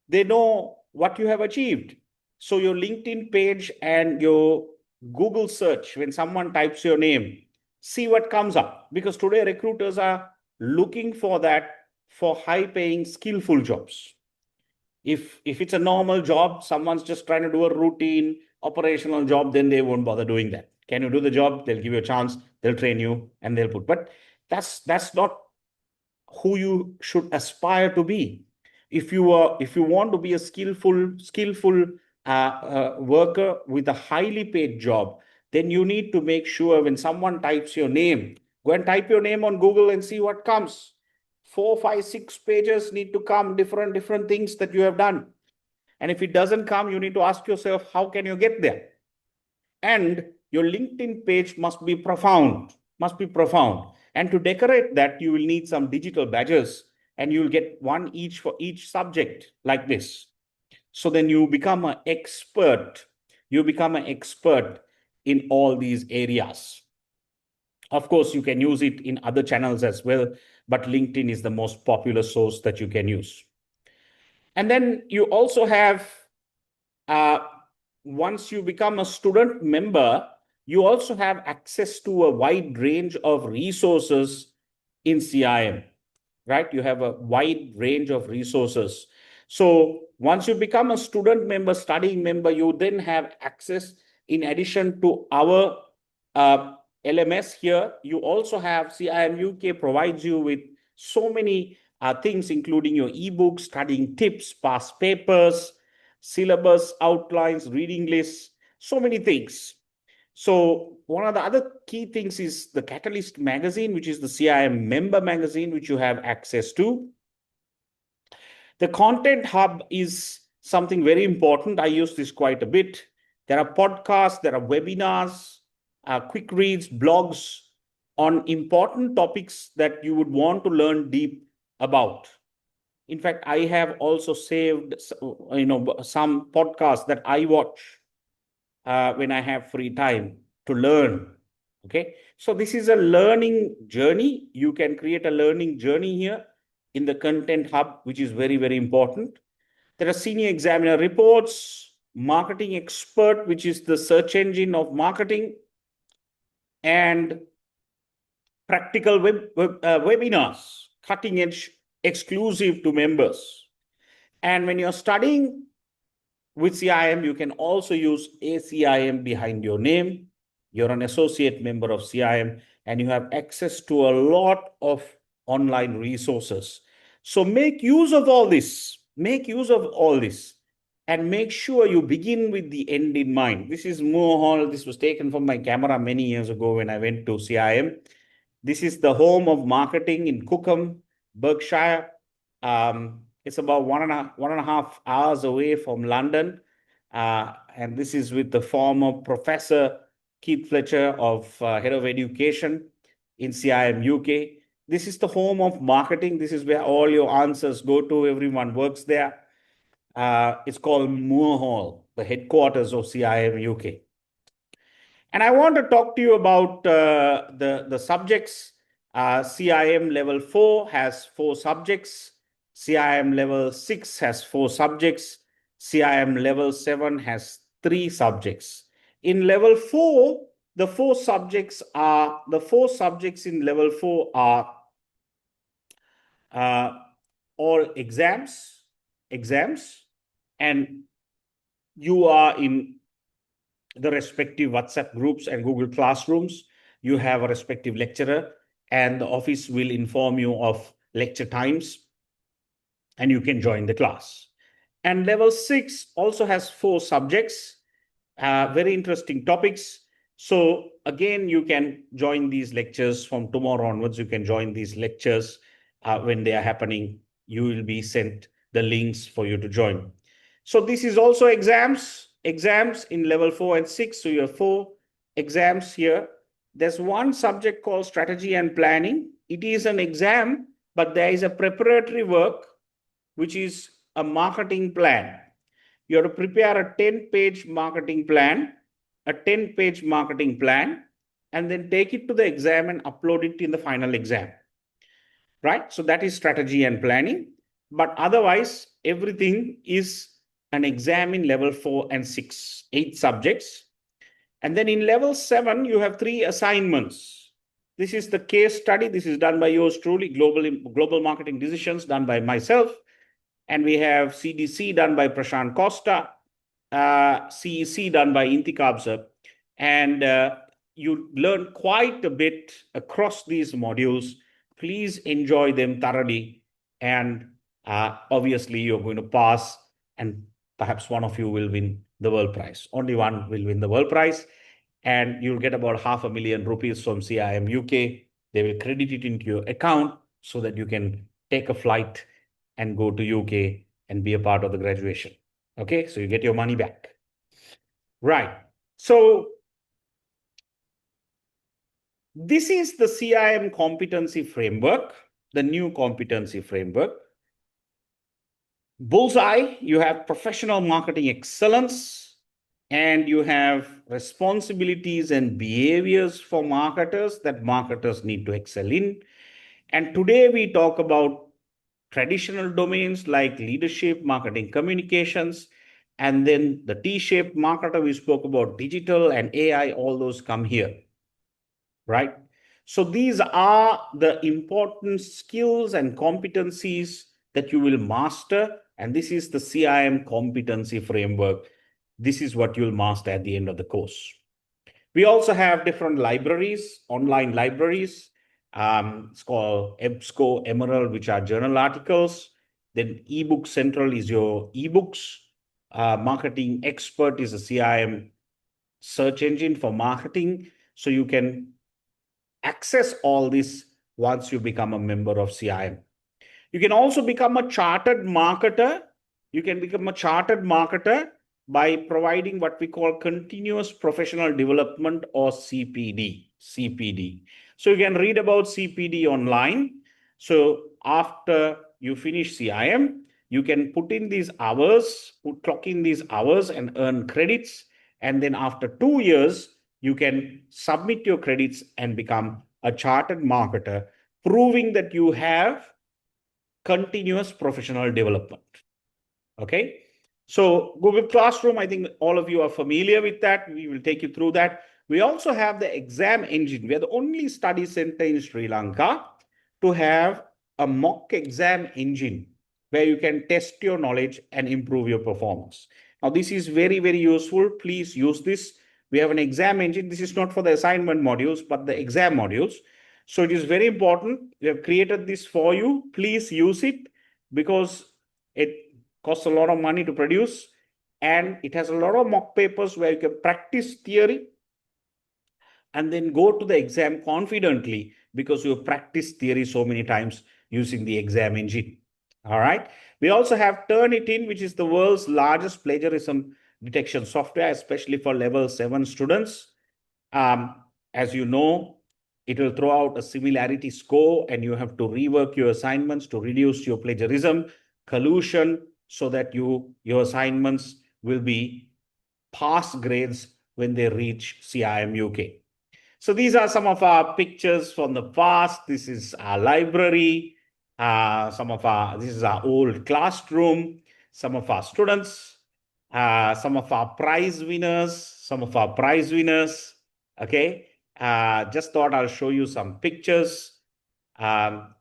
They know what you have achieved. So your LinkedIn page and your Google search, when someone types your name, see what comes up, because today recruiters are looking for that, for high paying skillful jobs. If it's a normal job, someone's just trying to do a routine operational job, then they won't bother doing that. Can you do the job? They'll give you a chance, they'll train you, and they'll put. But that's not who you should aspire to be. If you want to be a skillful worker with a highly paid job, then you need to make sure when someone types your name, go and type your name on Google and see what comes. 4, 5, 6 pages need to come, different things that you have done. And if it doesn't come, you need to ask yourself, how can you get there? And your LinkedIn page must be profound. And to decorate that, you will need some digital badges, and you'll get one each for each subject like this. So then you become an expert. You become an expert in all these areas. Of course, you can use it in other channels as well, but LinkedIn is the most popular source that you can use. And then you also have, uh, once you become a student member, you also have access to a wide range of resources in CIM, right? You have a wide range of resources. So once you become a student member, studying member, you then have access, in addition to our uh, LMS here, you also have CIM UK provides you with so many things, including your ebooks, studying tips, past papers, syllabus outlines, reading lists, so many things. So one of the other key things is the Catalyst magazine, which is the CIM member magazine, which you have access to. The content hub is something very important. I use this quite a bit. There are podcasts, there are webinars, quick reads, blogs on important topics that you would want to learn deep about. In fact, I have also saved, some podcasts that I watch when I have free time to learn. Okay, so this is a learning journey. You can create a learning journey here in the content hub, which is very, very important. There are senior examiner reports, marketing expert, which is the search engine of marketing, and practical webinars, cutting edge, exclusive to members. And when you're studying with CIM, you can also use ACIM behind your name. You're an associate member of CIM, and you have access to a lot of online resources. So make use of all this. Make use of all this. And make sure you begin with the end in mind. This is Moore Hall. This was taken from my camera many years ago when I went to CIM. This is the home of marketing in Cookham, Berkshire. It's about 1.5 hours away from London. And this is with the former Professor Keith Fletcher of Head of Education in CIM UK. This is the home of marketing. This is where all your answers go to. Everyone works there. It's called Moore Hall, the headquarters of CIM UK. And I want to talk to you about the subjects. CIM level 4 has 4 subjects. CIM level 6 has 4 subjects. CIM level 7 has 3 subjects. In level 4, the 4 subjects in level 4 are uh, all exams, and you are in the respective WhatsApp groups and Google Classrooms. You have a respective lecturer, and the office will inform you of lecture times, and you can join the class. And level 6 also has 4 subjects, very interesting topics. So again, you can join these lectures from tomorrow onwards. You can join these lectures when they are happening. You will be sent the links for you to join. So this is also exams in level 4 and 6. So you have 4 exams here. There's one subject called strategy and planning. It is an exam, but there is a preparatory work, which is a marketing plan. You have to prepare a 10-page marketing plan, and then take it to the exam and upload it in the final exam. Right? So that is strategy and planning. But otherwise, everything is an exam in level 4 and 6, 8 subjects. And then in level 7, you have 3 assignments. This is the case study. This is done by yours truly, Global Marketing Decisions, done by myself. And we have CDC done by Prashant Costa, CEC done by Inti Kabza. And you learn quite a bit across these modules. Please enjoy them thoroughly. And obviously, you're going to pass, and perhaps one of you will win the world prize. Only one will win the world prize. And you'll get about ₹500,000 from CIM UK. They will credit it into your account so that you can take a flight and go to UK and be a part of the graduation. Okay, so you get your money back. Right. So this is the CIM competency framework, the new competency framework. Bullseye, you have professional marketing excellence, and you have responsibilities and behaviors for marketers that marketers need to excel in. And today we talk about traditional domains like leadership, marketing, communications, and then the T-shaped marketer, we spoke about digital and AI, all those come here, right? So these are the important skills and competencies that you will master. And this is the CIM competency framework. This is what you'll master at the end of the course. We also have different libraries, online libraries. It's called EBSCO, Emerald, which are journal articles. Then eBook Central is your ebooks. Marketing Expert is a CIM search engine for marketing. So you can access all this once you become a member of CIM. You can also become a chartered marketer. You can become a chartered marketer by providing what we call continuous professional development, or CPD. So you can read about CPD online. So after you finish CIM, you can put in these hours, clock in these hours and earn credits. And then after 2 years, you can submit your credits and become a chartered marketer, proving that you have continuous professional development. Okay. So Google Classroom, I think all of you are familiar with that. We will take you through that. We also have the exam engine. We are the only study center in Sri Lanka to have a mock exam engine where you can test your knowledge and improve your performance. Now, this is very, very useful. Please use this. We have an exam engine. This is not for the assignment modules, but the exam modules. So it is very important. We have created this for you. Please use it because it costs a lot of money to produce, and it has a lot of mock papers where you can practice theory and then go to the exam confidently because you have practiced theory so many times using the exam engine. All right. We also have Turnitin, which is the world's largest plagiarism detection software, especially for level 7 students. As you know, it will throw out a similarity score, and you have to rework your assignments to reduce your plagiarism, collusion, so that your assignments will be pass grades when they reach CIM UK. So these are some of our pictures from the past. This is our library. This is our old classroom. Some of our students, some of our prize winners, Okay. Just thought I'll show you some pictures so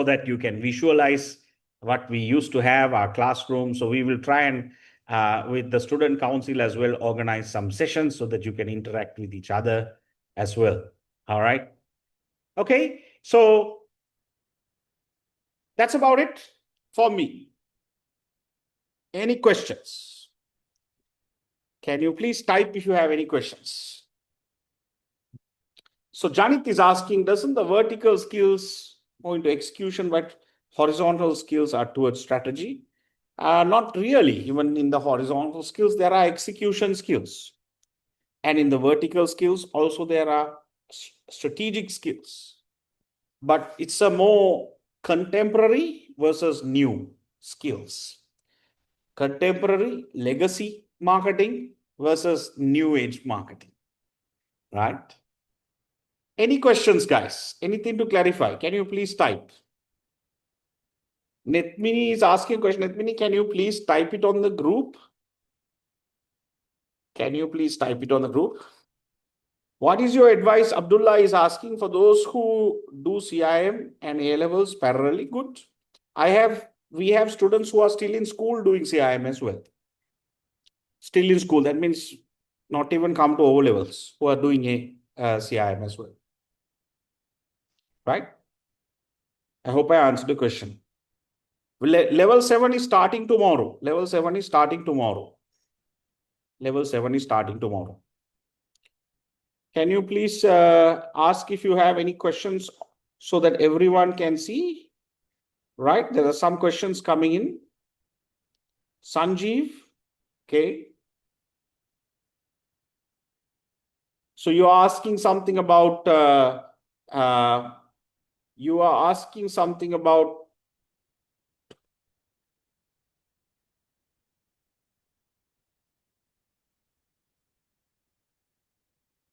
that you can visualize what we used to have, our classroom. So we will try and with the student council as well, organize some sessions so that you can interact with each other as well. All right. Okay. So that's about it for me. Any questions? Can you please type if you have any questions? So Janit is asking, doesn't the vertical skills go into execution, but horizontal skills are towards strategy? Not really. Even in the horizontal skills, there are execution skills. And in the vertical skills, also there are strategic skills. But it's a more contemporary versus new skills. Contemporary legacy marketing versus new age marketing, right? Any questions, guys? Anything to clarify? Can you please type? Netmini is asking a question. Netmini, can you please type it on the group? Can you please type it on the group? What is your advice? Abdullah is asking for those who do CIM and A levels parallelly. Good. We have students who are still in school doing CIM as well. Still in school. That means not even come to O levels who are doing a CIM as well. Right? I hope I answered the question. Level 7 is starting tomorrow. Level 7 is starting tomorrow. Level 7 is starting tomorrow. Can you please ask if you have any questions so that everyone can see? Right? There are some questions coming in. Sanjeev, okay. So you are asking something about,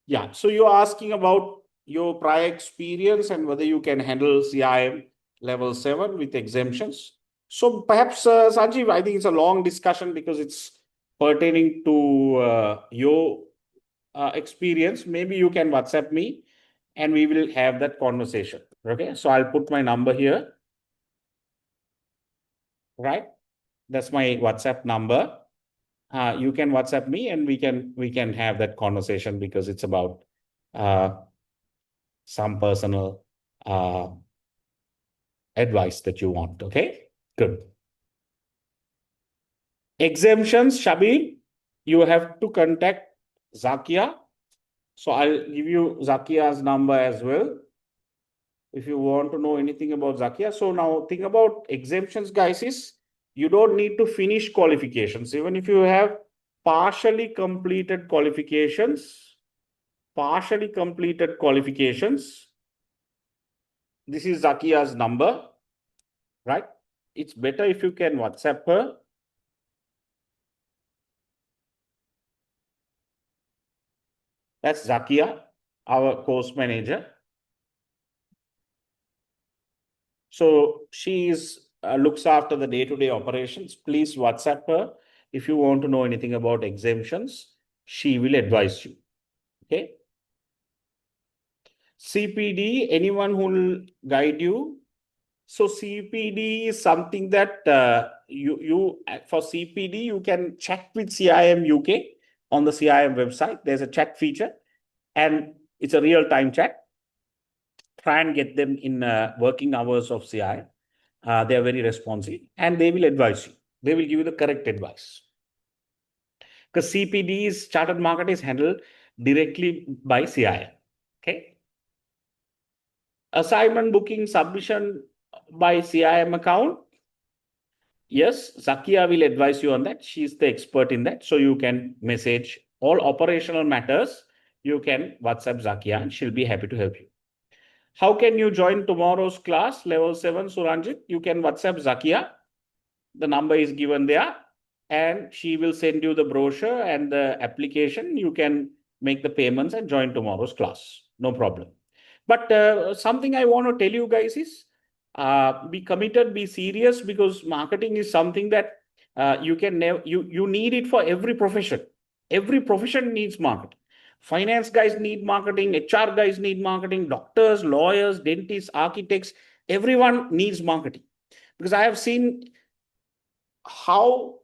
yeah. So you're asking about your prior experience and whether you can handle CIM level 7 with exemptions. So perhaps, Sanjeev, I think it's a long discussion because it's pertaining to your experience. Maybe you can WhatsApp me and we will have that conversation. Okay. So I'll put my number here. Right. That's my WhatsApp number. You can WhatsApp me and we can have that conversation because it's about some personal advice that you want. Okay, good. Exemptions, Shabir, you have to contact Zakia. So I'll give you Zakia's number as well if you want to know anything about Zakia. So now think about exemptions, guys, is you don't need to finish qualifications. Even if you have partially completed qualifications, this is Zakia's number, right? It's better if you can WhatsApp her. That's Zakia, our course manager. So she looks after the day-to-day operations. Please WhatsApp her. If you want to know anything about exemptions, she will advise you. Okay. CPD, anyone who will guide you. So CPD is something that for CPD, you can check with CIM UK on the CIM website. There's a chat feature and it's a real-time chat. Try and get them in working hours of CI. They are very responsive and they will advise you. They will give you the correct advice. Because CPD's chartered market is handled directly by CI. Okay. Assignment booking submission by CIM account. Yes, Zakia will advise you on that. She's the expert in that. So you can message all operational matters. You can WhatsApp Zakia and she'll be happy to help you. How can you join tomorrow's class, level 7, Suranjit? You can WhatsApp Zakia. The number is given there and she will send you the brochure and the application. You can make the payments and join tomorrow's class. No problem. But something I want to tell you guys is be committed, be serious, because marketing is something that you can never, you need it for every profession. Every profession needs marketing. Finance guys need marketing, HR guys need marketing, doctors, lawyers, dentists, architects, everyone needs marketing. Because I have seen how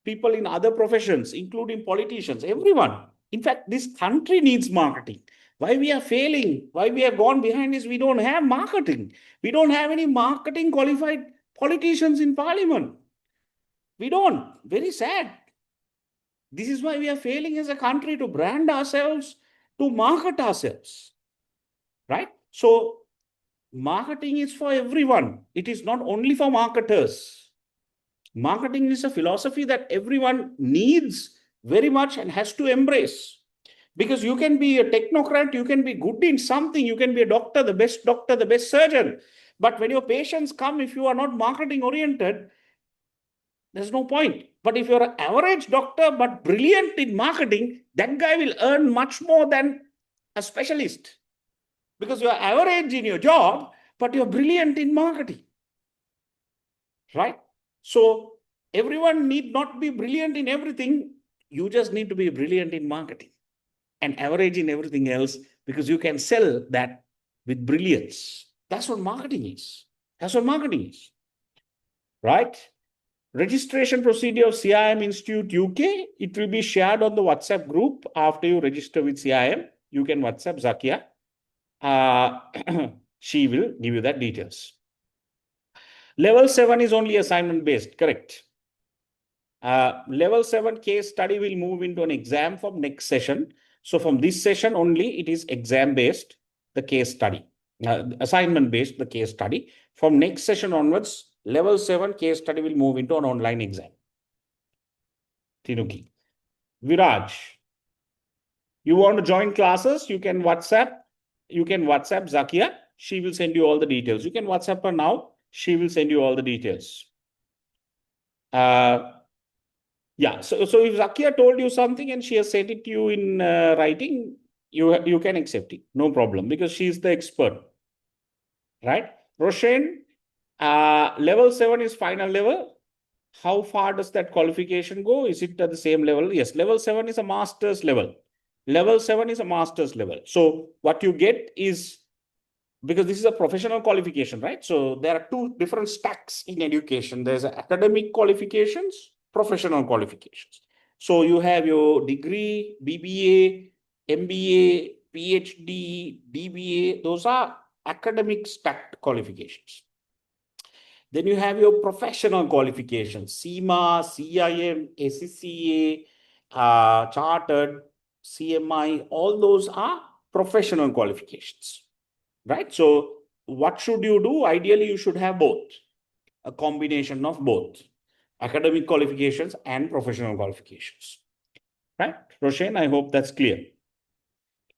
people in other professions, including politicians, everyone. In fact, this country needs marketing. Why we are failing, why we have gone behind is we don't have marketing. We don't have any marketing qualified politicians in parliament. We don't. Very sad. This is why we are failing as a country to brand ourselves, to market ourselves. Right? So, marketing is for everyone. It is not only for marketers. Marketing is a philosophy that everyone needs very much and has to embrace. Because you can be a technocrat, you can be good in something, you can be a doctor, the best surgeon. But when your patients come, if you are not marketing oriented, there's no point. But if you're an average doctor but brilliant in marketing, that guy will earn much more than a specialist. Because you're average in your job, but you're brilliant in marketing. Right? So everyone need not be brilliant in everything. You just need to be brilliant in marketing and average in everything else, because you can sell that with brilliance. That's what marketing is. That's what marketing is. Right? Registration procedure of CIM Institute UK. It will be shared on the WhatsApp group after you register with CIM. You can WhatsApp Zakia. She will give you that details. Level 7 is only assignment based, correct? Level 7 case study will move into an exam from next session. So from this session only, it is exam based, the case study, assignment based, the case study. From next session onwards, level 7 case study will move into an online exam. Tinuki. Viraj, you want to join classes? You can WhatsApp Zakia. She will send you all the details. You can WhatsApp her now. She will send you all the details. Yeah, so if Zakia told you something and she has sent it to you in writing, you can accept it, no problem, because she is the expert, right? Roshan, level 7 is final level. How far does that qualification go? Is it at the same level? Yes, level 7 is a master's level. Level 7 is a master's level. So what you get is, because this is a professional qualification, right? So there are two different stacks in education. There's academic qualifications, professional qualifications. So you have your degree, BBA, MBA, PhD, DBA. Those are academic stacked qualifications. Then you have your professional qualifications, CIMA, CIM, ACCA, Chartered, CMI. All those are professional qualifications. Right? So what should you do? Ideally, you should have both, a combination of both academic qualifications and professional qualifications. Right? Roshan, I hope that's clear.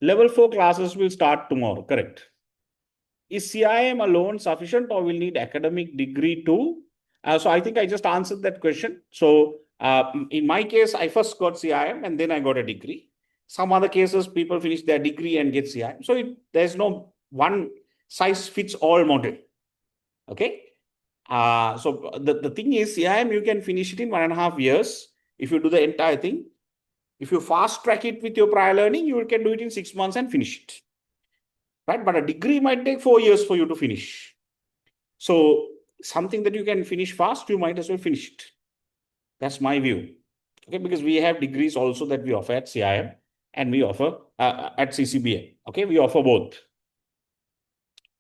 Level 4 classes will start tomorrow, correct? Is CIM alone sufficient or will need academic degree too? So I think I just answered that question. So in my case, I first got CIM and then I got a degree. Some other cases, people finish their degree and get CIM. So there's no one size fits all model. Okay. So the thing is, CIM, you can finish it in 1.5 years if you do the entire thing. If you fast track it with your prior learning, you can do it in 6 months and finish it. Right? But a degree might take 4 years for you to finish. So something that you can finish fast, you might as well finish it. That's my view. Okay, because we have degrees also that we offer at CIM and we offer at CCBA. Okay, we offer both.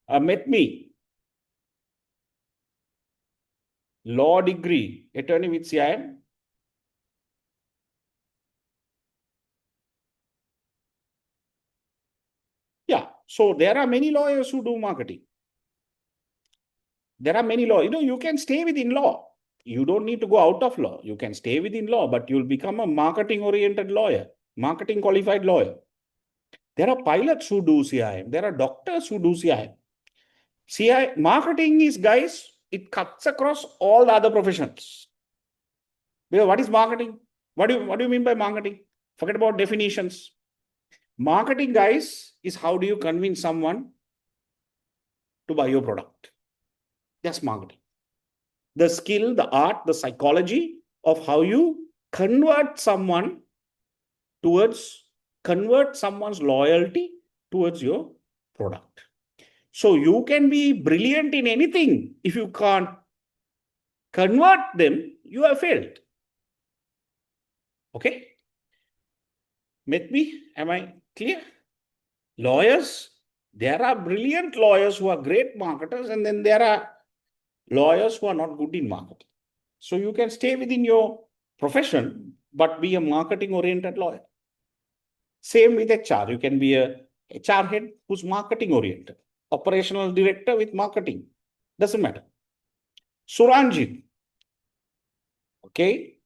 Met me, law degree, attorney with CIM. Yeah, so there are many lawyers who do marketing. There are many lawyers. You can stay within law. You don't need to go out of law. You can stay within law, but you'll become a marketing-oriented lawyer, marketing qualified lawyer. There are pilots who do CIM. There are doctors who do CIM. Marketing is, guys, it cuts across all the other professions. Because what is marketing? What do you mean by marketing? Forget about definitions. Marketing, guys, is how do you convince someone to buy your product? That's marketing. The skill, the art, the psychology of how you convert someone's loyalty towards your product. So you can be brilliant in anything. If you can't convert them, you have failed. Okay? With me? Am I clear? Lawyers, there are brilliant lawyers who are great marketers, and then there are lawyers who are not good in marketing. So you can stay within your profession, but be a marketing oriented lawyer. Same with HR. You can be a HR head who's marketing oriented, operational director with marketing. Doesn't matter. Suranjit. Okay.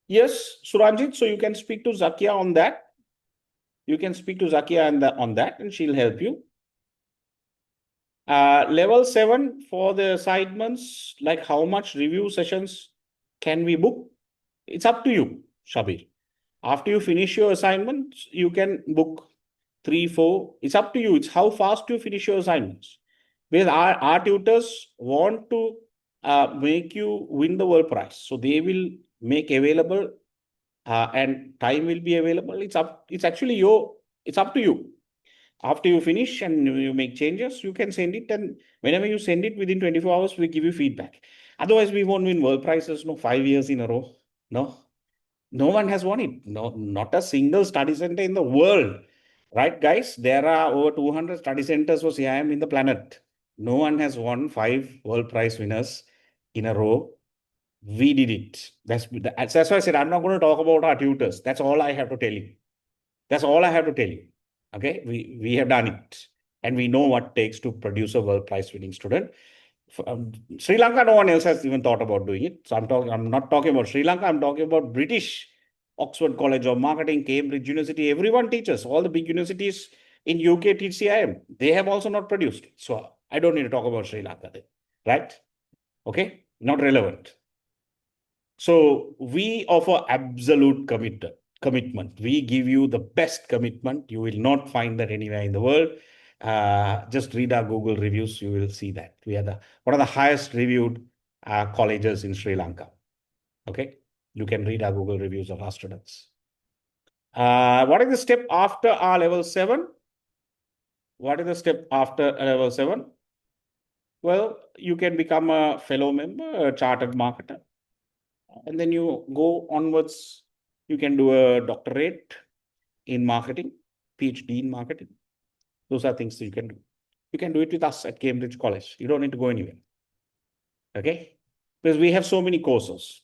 Yes, Suranjit. So you can speak to Zakia on that. You can speak to Zakia on that, and she'll help you. Level 7 for the assignments, like how much review sessions can we book? It's up to you, Shabir. After you finish your assignments, you can book 3, 4. It's up to you. It's how fast you finish your assignments. Because our tutors want to make you win the world prize. So they will make available and time will be available. It's actually it's up to you. After you finish and you make changes, you can send it. And whenever you send it within 24 hours, we give you feedback. Otherwise, we won't win world prizes, no, 5 years in a row. No, no one has won it. No, not a single study center in the world. Right, guys? There are over 200 study centers for CIM in the planet. No one has won 5 world prize winners in a row. We did it. That's why I said I'm not going to talk about our tutors. That's all I have to tell you. That's all I have to tell you. Okay, we have done it, and we know what it takes to produce a world prize winning student. Sri Lanka, no one else has even thought about doing it. So I'm not talking about Sri Lanka. I'm talking about British Oxford College of Marketing, Cambridge University. Everyone teaches. All the big universities in UK teach CIM. They have also not produced it. So I don't need to talk about Sri Lanka then, right? Okay, not relevant. So we offer absolute commitment. We give you the best commitment. You will not find that anywhere in the world. Just read our Google reviews. You will see that we are one of the highest reviewed colleges in Sri Lanka. Okay, you can read our Google reviews of our students. What is the step after our level 7? What is the step after level 7? Well, you can become a fellow member, a chartered marketer, and then you go onwards. You can do a doctorate in marketing, PhD in marketing. Those are things that you can do. You can do it with us at Cambridge College. You don't need to go anywhere. Okay? Because we have so many courses.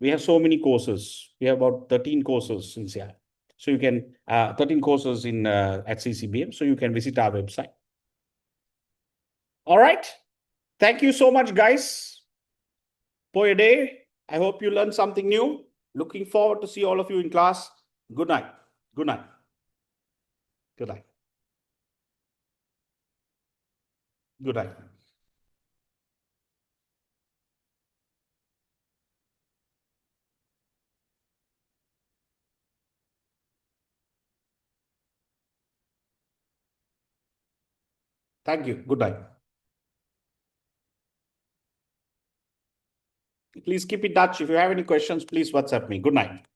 We have so many courses. We have about 13 courses in CI. So you can, 13 courses in at CCBM. So you can visit our website. All right. Thank you so much, guys, for your day. I hope you learned something new. Looking forward to see all of you in class. Good night. Good night. Good night. Good night. Thank you. Good night. Please keep in touch. If you have any questions, please WhatsApp me. Good night.